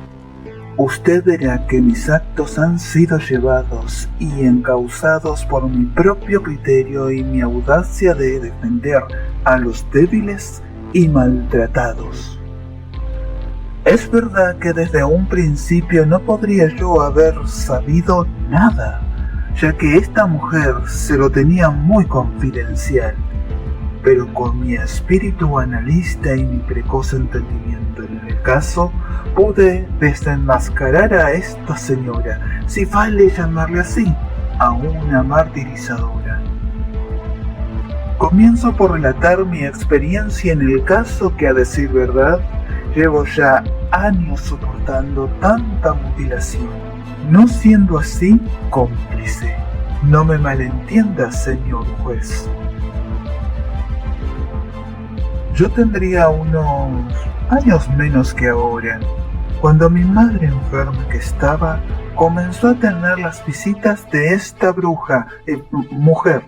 Usted verá que mis actos han sido llevados y encausados por mi propio criterio y mi audacia de defender a los débiles y maltratados. Es verdad que desde un principio no podría yo haber sabido nada, ya que esta mujer se lo tenía muy confidencial, pero con mi espíritu analista y mi precoz entendimiento en el caso, pude desenmascarar a esta señora, si vale llamarle así, a una martirizadora. Comienzo por relatar mi experiencia en el caso que, a decir verdad, llevo ya años soportando tanta mutilación, no siendo así cómplice. No me malentienda, señor juez. Yo tendría unos años menos que ahora, cuando mi madre enferma que estaba, comenzó a tener las visitas de esta mujer,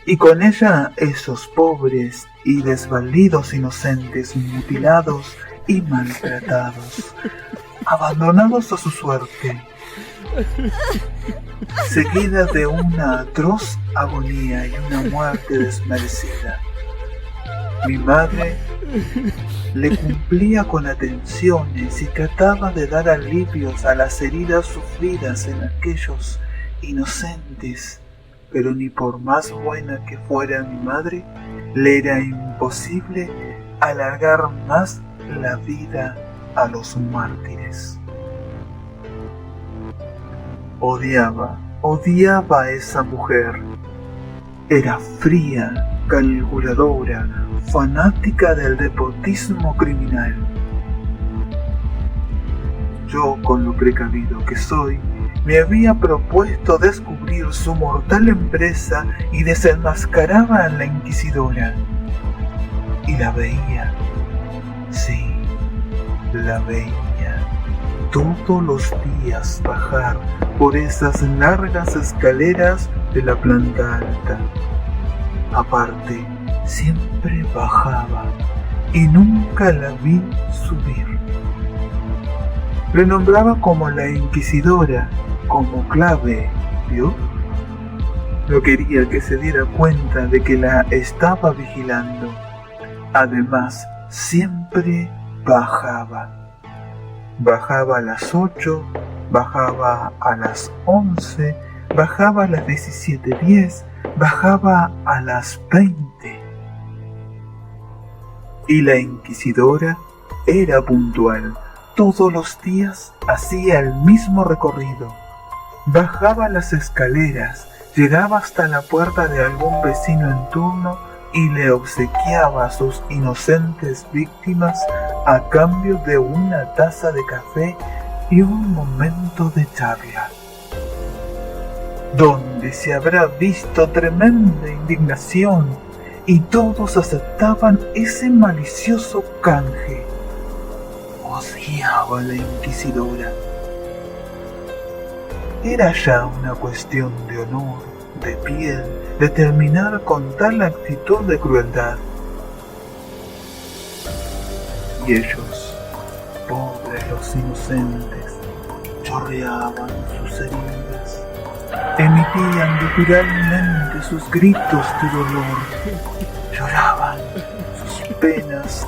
y con ella esos pobres y desvalidos inocentes mutilados y maltratados, abandonados a su suerte, seguida de una atroz agonía y una muerte desmerecida. Mi madre le cumplía con atenciones y trataba de dar alivios a las heridas sufridas en aquellos inocentes, pero ni por más buena que fuera mi madre, le era imposible alargar más la vida a los mártires. Odiaba a esa mujer. Era fría, calculadora, fanática del despotismo criminal. Yo, con lo precavido que soy, me había propuesto descubrir su mortal empresa y desenmascaraba a la inquisidora. Y la veía, sí, la veía, todos los días bajar por esas largas escaleras de la planta alta. Aparte, siempre bajaba y nunca la vi subir. Le nombraba como la inquisidora, como clave, ¿vio? No quería que se diera cuenta de que la estaba vigilando. Además, siempre bajaba. Bajaba a las 8, bajaba a las 11, bajaba a las 17:10, bajaba a las 20. Y la inquisidora era puntual. Todos los días hacía el mismo recorrido. Bajaba las escaleras, llegaba hasta la puerta de algún vecino en turno y le obsequiaba a sus inocentes víctimas a cambio de una taza de café y un momento de charla, donde se habrá visto tremenda indignación y todos aceptaban ese malicioso canje. Odiaba a la inquisidora. Era ya una cuestión de honor, de piel, de terminar con tal actitud de crueldad. Y ellos, pobres los inocentes, chorreaban sus heridas, emitían guturalmente sus gritos de dolor, lloraban sus penas,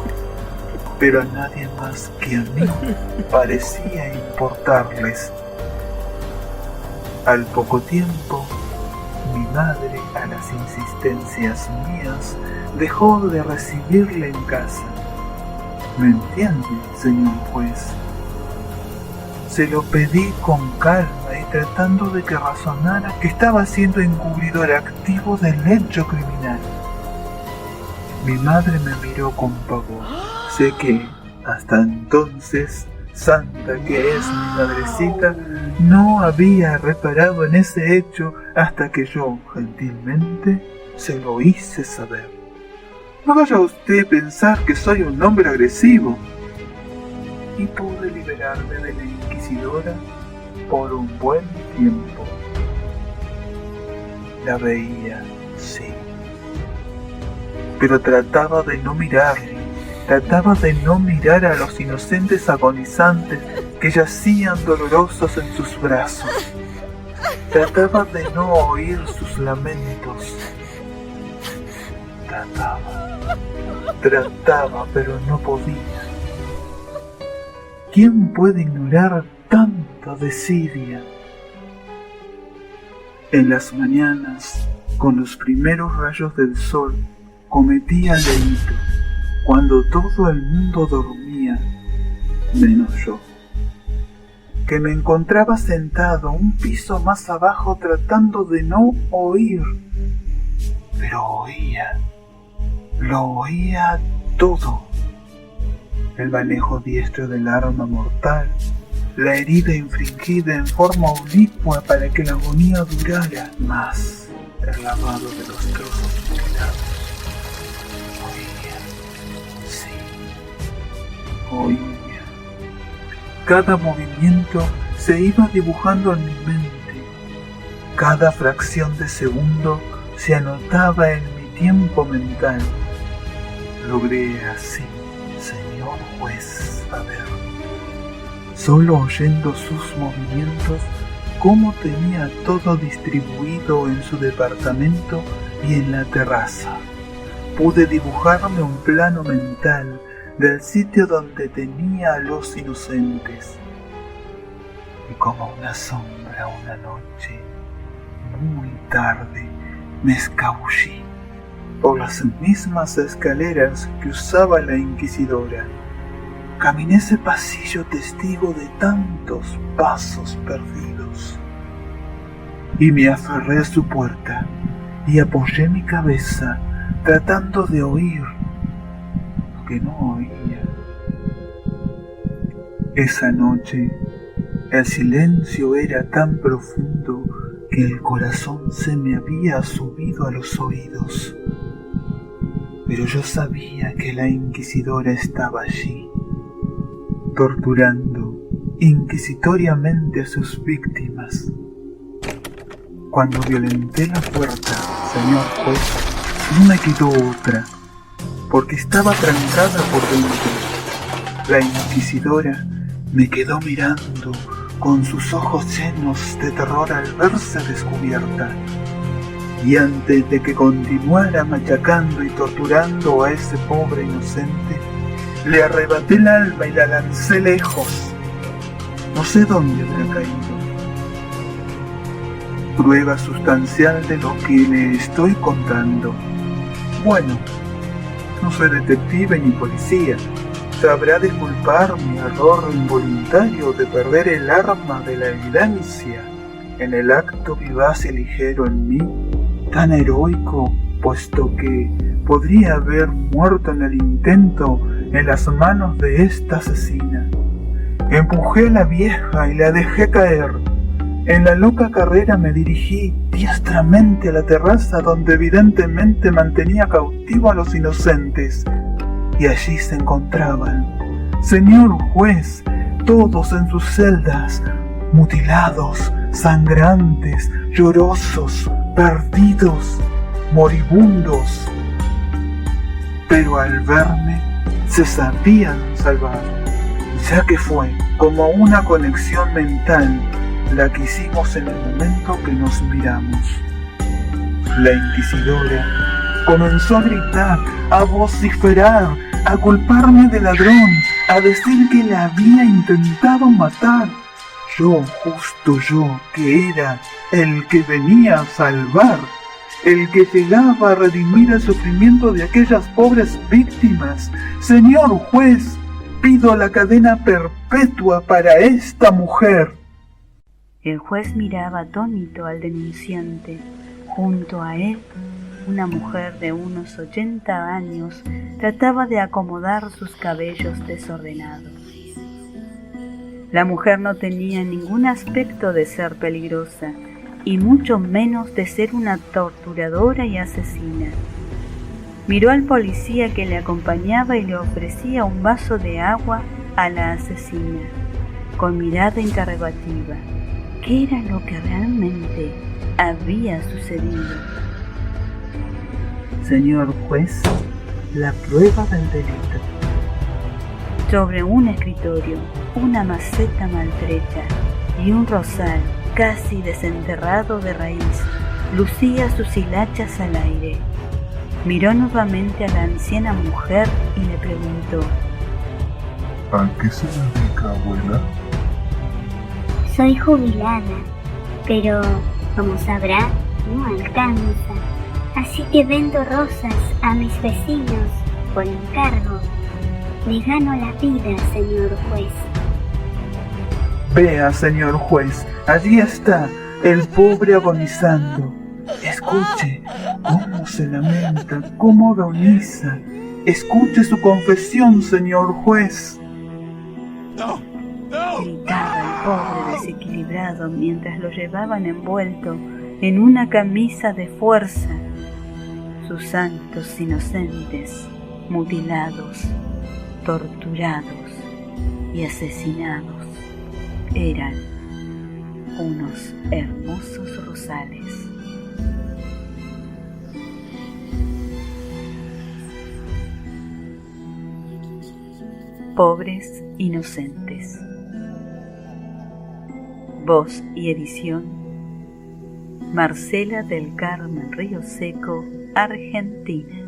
pero a nadie más que a mí parecía importarles. Al poco tiempo, mi madre, a las insistencias mías, dejó de recibirle en casa. ¿Me entiende, señor juez? Se lo pedí con calma y tratando de que razonara que estaba siendo encubridor activo del hecho criminal. Mi madre me miró con pavor. Sé que, hasta entonces, santa que es mi madrecita, no había reparado en ese hecho hasta que yo, gentilmente, se lo hice saber. No vaya usted a pensar que soy un hombre agresivo. Y pude liberarme de la inquisidora por un buen tiempo. La veía, sí, pero trataba de no mirarle, trataba de no mirar a los inocentes agonizantes que yacían dolorosos en sus brazos. Trataba de no oír sus lamentos. Trataba, pero no podía. ¿Quién puede ignorar tanta desidia? En las mañanas, con los primeros rayos del sol, cometía el delito, cuando todo el mundo dormía, menos yo, que me encontraba sentado un piso más abajo tratando de no oír, pero oía, lo oía todo. El manejo diestro del arma mortal, la herida infligida en forma oblicua para que la agonía durara más, el lavado de los trozos mutilados. Oía, sí, oía. Cada movimiento se iba dibujando en mi mente. Cada fracción de segundo se anotaba en mi tiempo mental. Logré así, señor juez, saber, solo oyendo sus movimientos, cómo tenía todo distribuido en su departamento y en la terraza. Pude dibujarme un plano mental del sitio donde tenía a los inocentes. Y como una sombra una noche, muy tarde, me escabullí por las mismas escaleras que usaba la inquisidora. Caminé ese pasillo testigo de tantos pasos perdidos. Y me aferré a su puerta y apoyé mi cabeza tratando de oír lo que no oía. Esa noche el silencio era tan profundo que el corazón se me había subido a los oídos. Pero yo sabía que la inquisidora estaba allí, torturando inquisitoriamente a sus víctimas. Cuando violenté la puerta, señor juez, no me quedó otra, porque estaba trancada por dentro. La inquisidora me quedó mirando con sus ojos llenos de terror al verse descubierta. Y antes de que continuara machacando y torturando a ese pobre inocente, le arrebaté el alma y la lancé lejos. No sé dónde habrá caído. Prueba sustancial de lo que le estoy contando. Bueno, no soy detective ni policía. Sabrá disculpar mi error involuntario de perder el arma de la evidencia en el acto vivaz y ligero en mí, tan heroico, puesto que podría haber muerto en el intento en las manos de esta asesina. Empujé a la vieja y la dejé caer. En la loca carrera me dirigí diestramente a la terraza donde evidentemente mantenía cautivo a los inocentes. Y allí se encontraban, señor juez, todos en sus celdas, mutilados, sangrantes, llorosos, perdidos, moribundos. Pero al verme, se sabían salvar, ya que fue como una conexión mental la que hicimos en el momento que nos miramos. La inquisidora comenzó a gritar, a vociferar, a culparme de ladrón, a decir que la había intentado matar. Yo, justo yo, que era el que venía a salvar, el que llegaba a redimir el sufrimiento de aquellas pobres víctimas. Señor juez, pido la cadena perpetua para esta mujer. El juez miraba atónito al denunciante. Junto a él, una mujer de unos 80 años trataba de acomodar sus cabellos desordenados. La mujer no tenía ningún aspecto de ser peligrosa, y mucho menos de ser una torturadora y asesina. Miró al policía que le acompañaba y le ofrecía un vaso de agua a la asesina, con mirada interrogativa. ¿Qué era lo que realmente había sucedido? Señor juez, la prueba del delito. Sobre un escritorio, una maceta maltrecha y un rosal casi desenterrado de raíz, lucía sus hilachas al aire. Miró nuevamente a la anciana mujer y le preguntó: ¿A qué se dedica, abuela? Soy jubilada, pero como sabrá, no alcanza. Así que vendo rosas a mis vecinos por encargo. Me gano la vida, señor juez. Vea, señor juez, allí está, el pobre agonizando. Escuche cómo se lamenta, cómo agoniza. Escuche su confesión, señor juez. Gritaba el pobre desequilibrado mientras lo llevaban envuelto en una camisa de fuerza. Sus santos inocentes, mutilados, torturados y asesinados, eran unos hermosos rosales. Pobres inocentes. Voz y edición: Marcela del Carmen Río Seco, Argentina.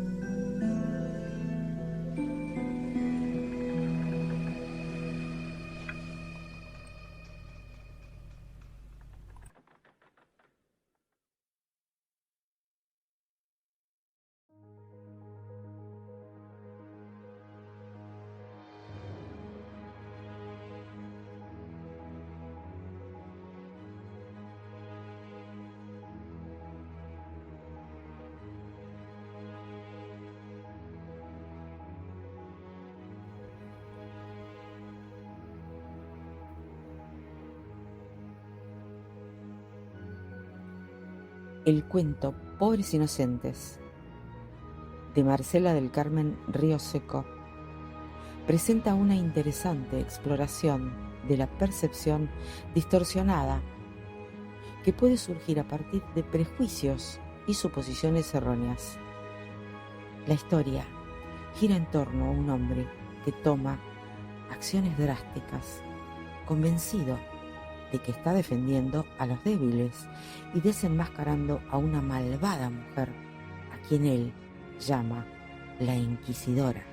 El cuento Pobres Inocentes, de Marcela del Carmen Río Seco, presenta una interesante exploración de la percepción distorsionada que puede surgir a partir de prejuicios y suposiciones erróneas. La historia gira en torno a un hombre que toma acciones drásticas, convencido de que está defendiendo a los débiles y desenmascarando a una malvada mujer a quien él llama la Inquisidora.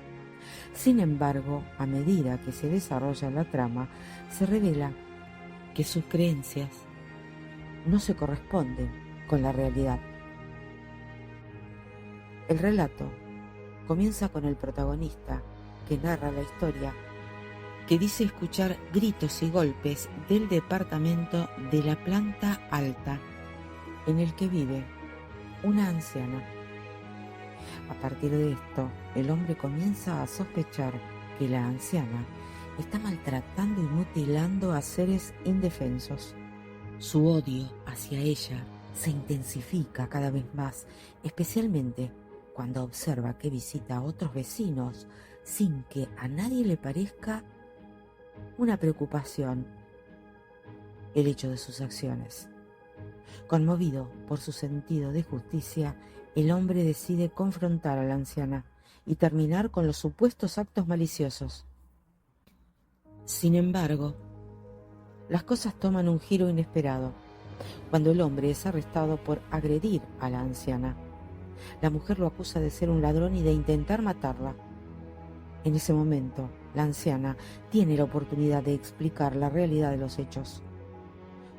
Sin embargo, a medida que se desarrolla la trama, se revela que sus creencias no se corresponden con la realidad. El relato comienza con el protagonista que narra la historia, que dice escuchar gritos y golpes del departamento de la planta alta en el que vive una anciana. A partir de esto, el hombre comienza a sospechar que la anciana está maltratando y mutilando a seres indefensos. Su odio hacia ella se intensifica cada vez más, especialmente cuando observa que visita a otros vecinos sin que a nadie le parezca una preocupación el hecho de sus acciones. Conmovido por su sentido de justicia, el hombre decide confrontar a la anciana y terminar con los supuestos actos maliciosos. Sin embargo, las cosas toman un giro inesperado cuando el hombre es arrestado por agredir a la anciana. La mujer lo acusa de ser un ladrón y de intentar matarla. En ese momento, la anciana tiene la oportunidad de explicar la realidad de los hechos.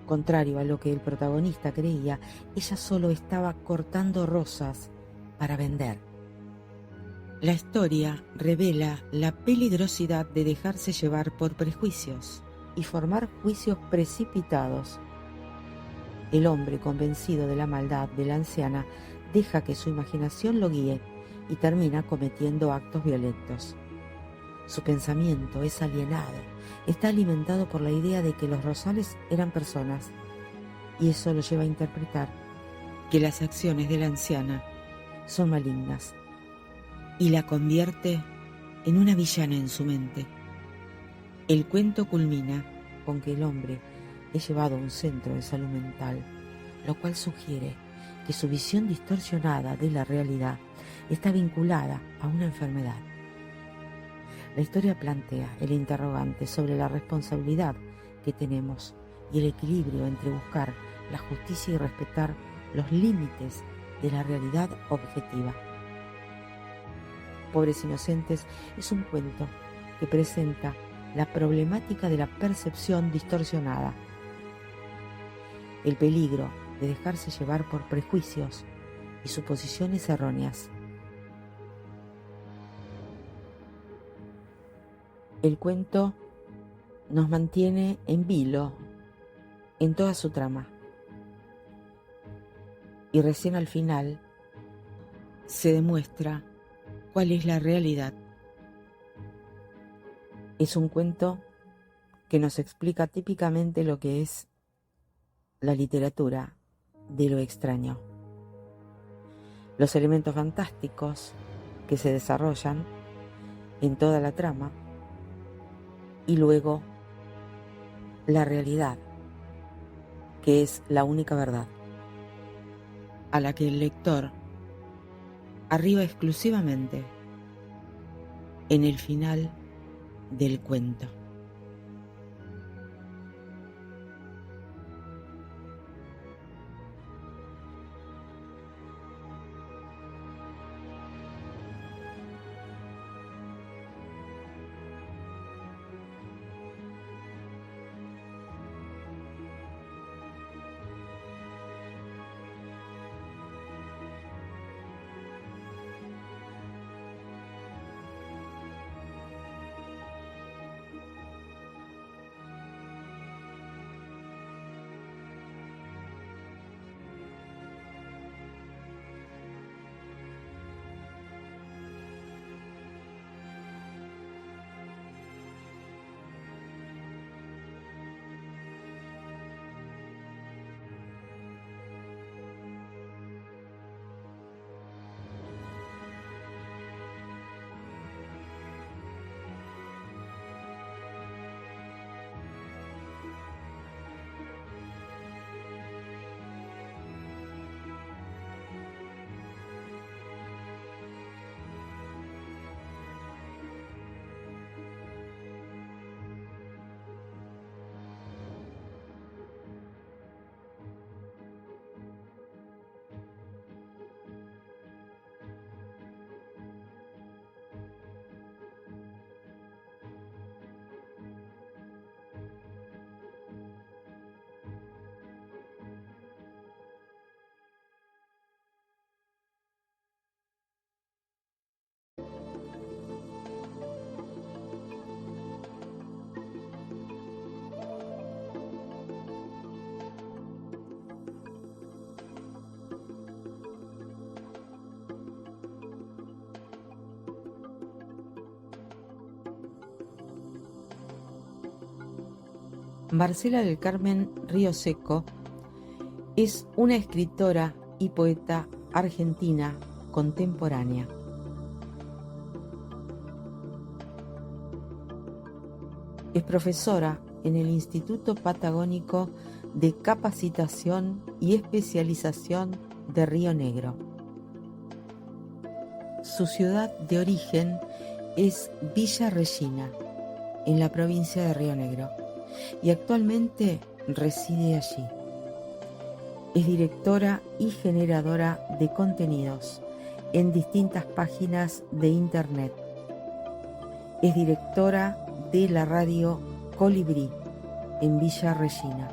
Contrario a lo que el protagonista creía, ella solo estaba cortando rosas para vender. La historia revela la peligrosidad de dejarse llevar por prejuicios y formar juicios precipitados. El hombre, convencido de la maldad de la anciana, deja que su imaginación lo guíe y termina cometiendo actos violentos. Su pensamiento es alienado, está alimentado por la idea de que los rosales eran personas, y eso lo lleva a interpretar que las acciones de la anciana son malignas y la convierte en una villana en su mente. El cuento culmina con que el hombre es llevado a un centro de salud mental, lo cual sugiere que su visión distorsionada de la realidad está vinculada a una enfermedad. La historia plantea el interrogante sobre la responsabilidad que tenemos y el equilibrio entre buscar la justicia y respetar los límites de la realidad objetiva. Pobres Inocentes es un cuento que presenta la problemática de la percepción distorsionada, el peligro de dejarse llevar por prejuicios y suposiciones erróneas. El cuento nos mantiene en vilo en toda su trama, y recién al final se demuestra cuál es la realidad. Es un cuento que nos explica típicamente lo que es la literatura de lo extraño, los elementos fantásticos que se desarrollan en toda la trama, y luego la realidad, que es la única verdad, a la que el lector arriba exclusivamente en el final del cuento. Marcela del Carmen Río Seco es una escritora y poeta argentina contemporánea. Es profesora en el Instituto Patagónico de Capacitación y Especialización de Río Negro. Su ciudad de origen es Villa Regina, en la provincia de Río Negro, y actualmente reside allí. Es directora y generadora de contenidos en distintas páginas de internet. Es directora de la radio Colibrí en Villa Regina.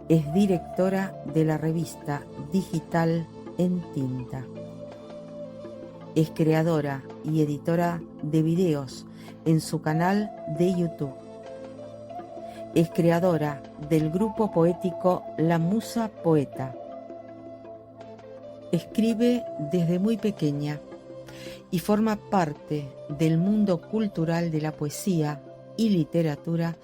Es directora de la revista digital En Tinta. Es creadora y editora de videos en su canal de YouTube. Es creadora del grupo poético La Musa Poeta. Escribe desde muy pequeña y forma parte del mundo cultural de la poesía y literatura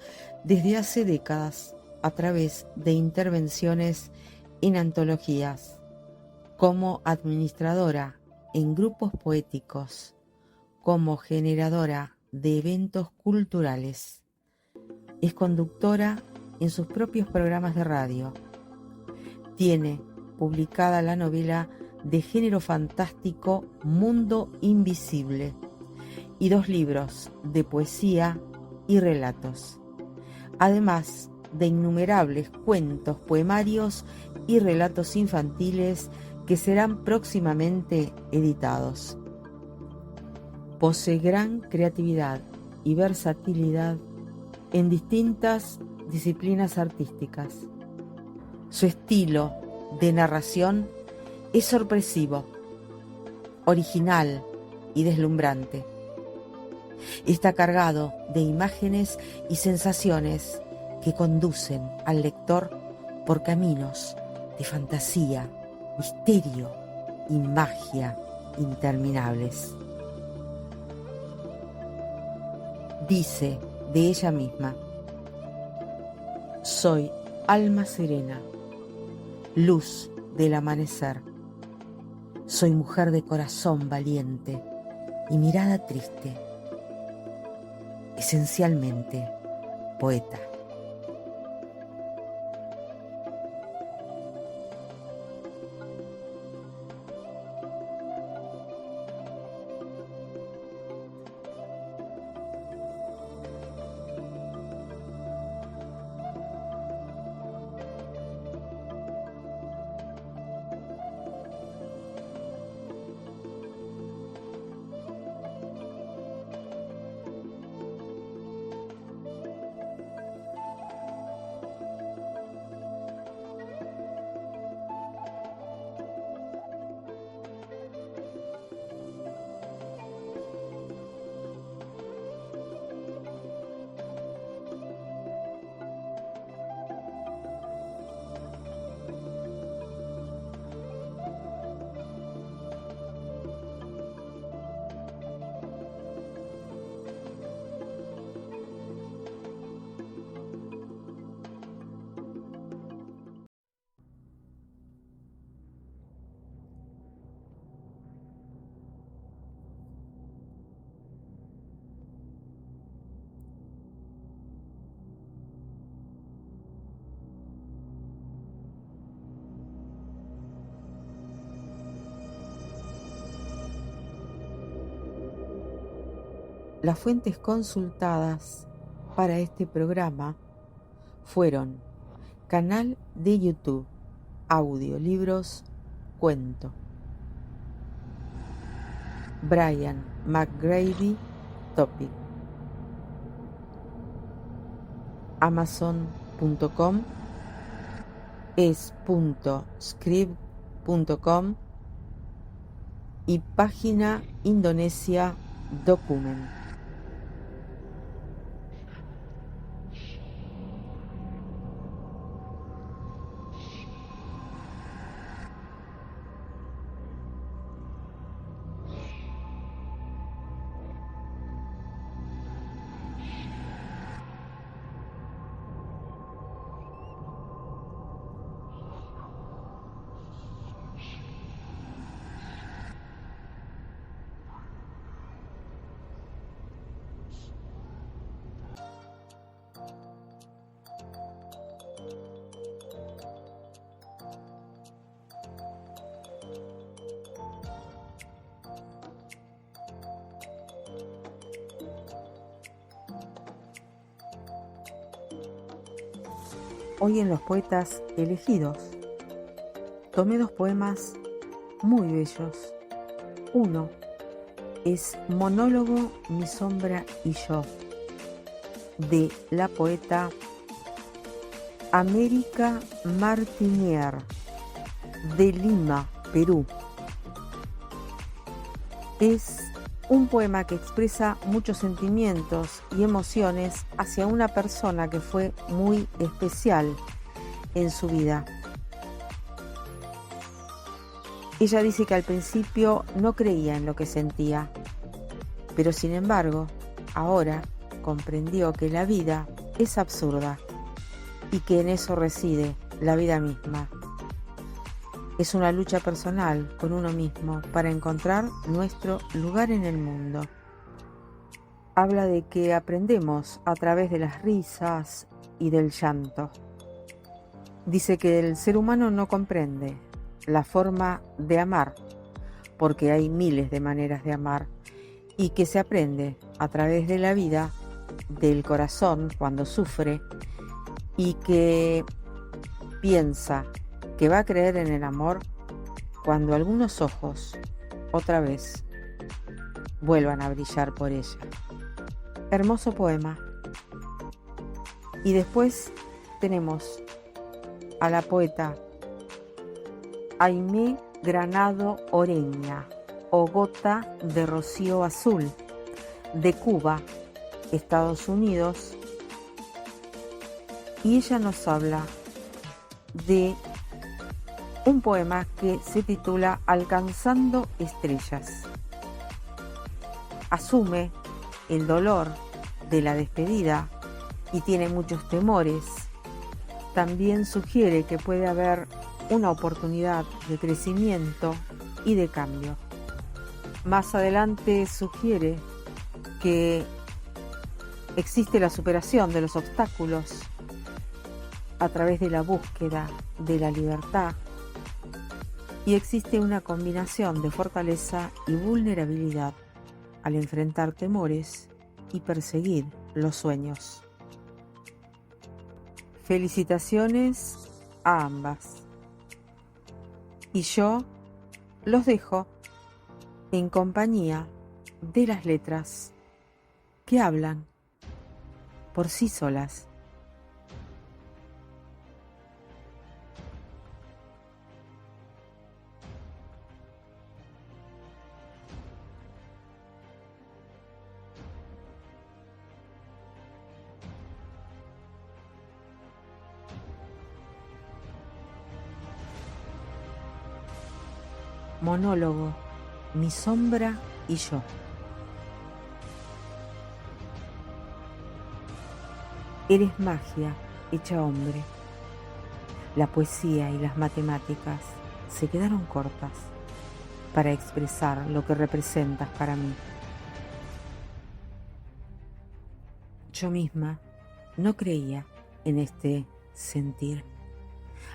desde hace décadas a través de intervenciones en antologías, como administradora en grupos poéticos, como generadora de eventos culturales. Es conductora en sus propios programas de radio. Tiene publicada la novela de género fantástico Mundo Invisible y 2 libros de poesía y relatos, además de innumerables cuentos, poemarios y relatos infantiles que serán próximamente editados. Posee gran creatividad y versatilidad en distintas disciplinas artísticas. Su estilo de narración es sorpresivo, original y deslumbrante. Está cargado de imágenes y sensaciones que conducen al lector por caminos de fantasía, misterio y magia interminables. Dice de ella misma: soy alma serena, luz del amanecer. Soy mujer de corazón valiente y mirada triste, esencialmente poeta. Las fuentes consultadas para este programa fueron canal de YouTube, audiolibros, cuento, Brian McGrady, topic, amazon.com, es.script.com y página Indonesia Document. Hoy en los poetas elegidos, tomé 2 poemas muy bellos. Uno es Monólogo, mi sombra y yo, de la poeta América Martinier, de Lima, Perú. Es un poema que expresa muchos sentimientos y emociones hacia una persona que fue muy especial en su vida. Ella dice que al principio no creía en lo que sentía, Pero sin embargo, ahora comprendió que la vida es absurda y que en eso reside la vida misma. Es una lucha personal con uno mismo para encontrar nuestro lugar en el mundo. Habla de que aprendemos a través de las risas y del llanto. Dice que el ser humano no comprende la forma de amar, porque hay miles de maneras de amar, y que se aprende a través de la vida, del corazón cuando sufre, y que piensa que va a creer en el amor cuando algunos ojos, otra vez, vuelvan a brillar por ella. Hermoso poema. Y después tenemos a la poeta Aimé Granado Oreña, o Gota de Rocío Azul, de Cuba, Estados Unidos, y ella nos habla de un poema que se titula Alcanzando Estrellas. Asume el dolor de la despedida y tiene muchos temores. También sugiere que puede haber una oportunidad de crecimiento y de cambio. Más adelante sugiere que existe la superación de los obstáculos a través de la búsqueda de la libertad, y existe una combinación de fortaleza y vulnerabilidad al enfrentar temores y perseguir los sueños. Felicitaciones a ambas. Y yo los dejo en compañía de las letras que hablan por sí solas. Monólogo, mi sombra y yo. Eres magia hecha hombre. La poesía y las matemáticas se quedaron cortas para expresar lo que representas para mí. Yo misma no creía en este sentir.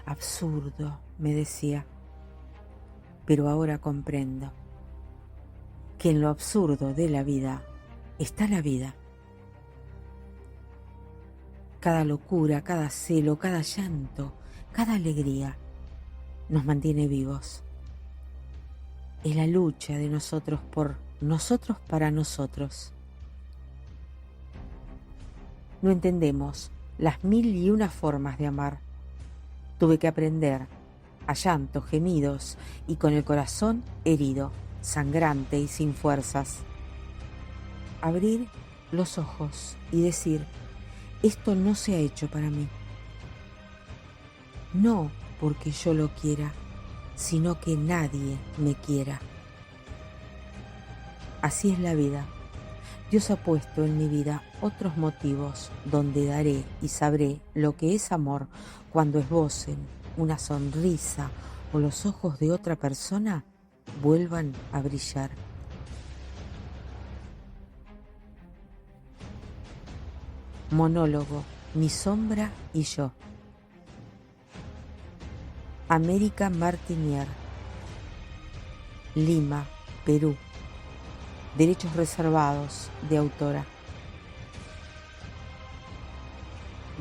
Absurdo, me decía. Pero ahora comprendo que en lo absurdo de la vida está la vida. Cada locura, cada celo, cada llanto, cada alegría nos mantiene vivos. Es la lucha de nosotros por nosotros para nosotros. No entendemos las 1001 formas de amar. Tuve que aprender a llantos, gemidos y con el corazón herido, sangrante y sin fuerzas. Abrir los ojos y decir, esto no se ha hecho para mí. No porque yo lo quiera, sino que nadie me quiera. Así es la vida. Dios ha puesto en mi vida otros motivos donde daré y sabré lo que es amor cuando esbocen una sonrisa o los ojos de otra persona vuelvan a brillar. Monólogo, mi sombra y yo. América Martinier, Lima, Perú. Derechos reservados de autora.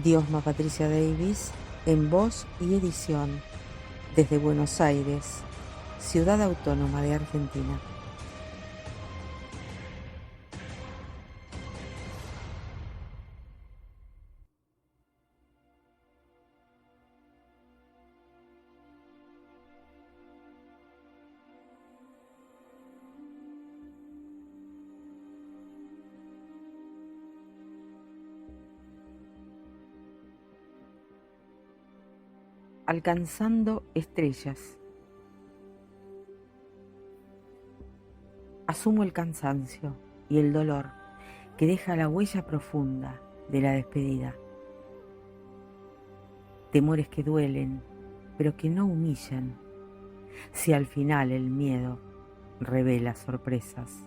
Diosma Patricia Davis, en voz y edición, desde Buenos Aires, Ciudad Autónoma de Argentina. Alcanzando estrellas. Asumo el cansancio, y el dolor que deja la huella profunda de la despedida. Temores que duelen, pero que no humillan, si al final el miedo revela sorpresas.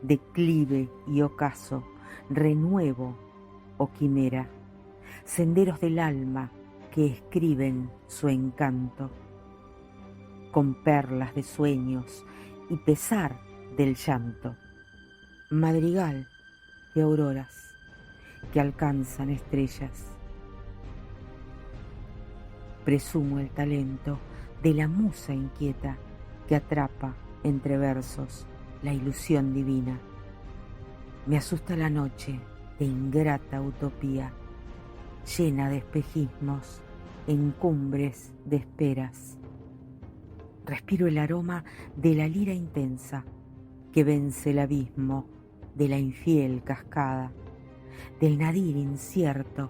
Declive y ocaso, renuevo o quimera, senderos del alma que escriben su encanto, con perlas de sueños y pesar del llanto, madrigal de auroras que alcanzan estrellas. Presumo el talento de la musa inquieta que atrapa entre versos la ilusión divina. Me asusta la noche de ingrata utopía, llena de espejismos en cumbres de esperas. Respiro el aroma de la lira intensa que vence el abismo de la infiel cascada, del nadir incierto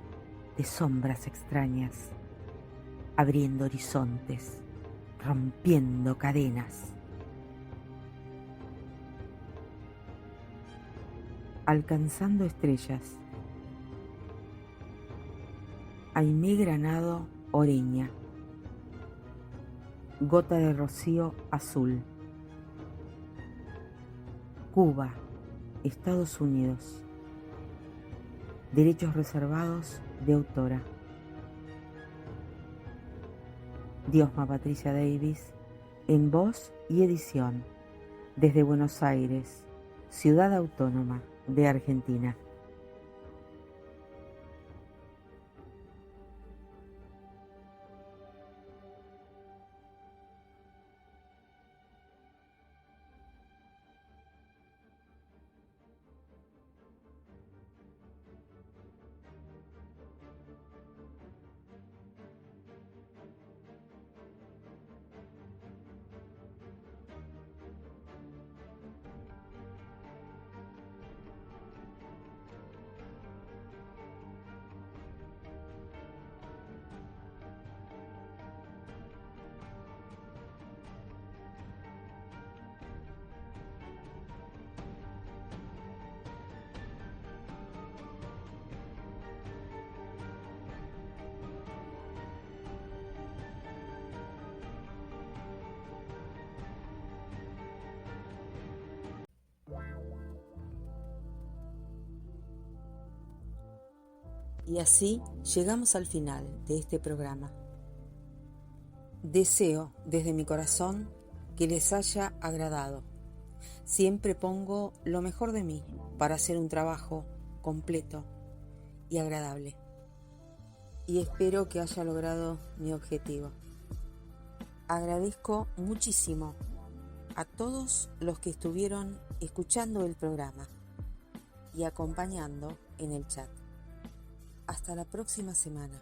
de sombras extrañas, abriendo horizontes, rompiendo cadenas. Alcanzando estrellas. Aimé Granado Oreña. Gota de rocío azul. Cuba, Estados Unidos. Derechos reservados de autora. Diosma Patricia Davis, en voz y edición, desde Buenos Aires, Ciudad Autónoma de Argentina. Y así llegamos al final de este programa. Deseo desde mi corazón que les haya agradado. Siempre pongo lo mejor de mí para hacer un trabajo completo y agradable. Y espero que haya logrado mi objetivo. Agradezco muchísimo a todos los que estuvieron escuchando el programa y acompañando en el chat. Hasta la próxima semana,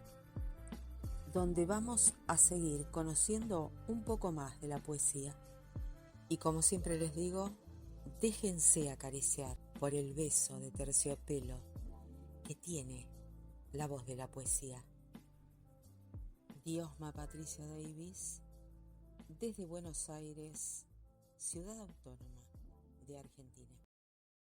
donde vamos a seguir conociendo un poco más de la poesía. Y como siempre les digo, déjense acariciar por el beso de terciopelo que tiene la voz de la poesía. Diosma Patricia Davis, desde Buenos Aires, Ciudad Autónoma de Argentina.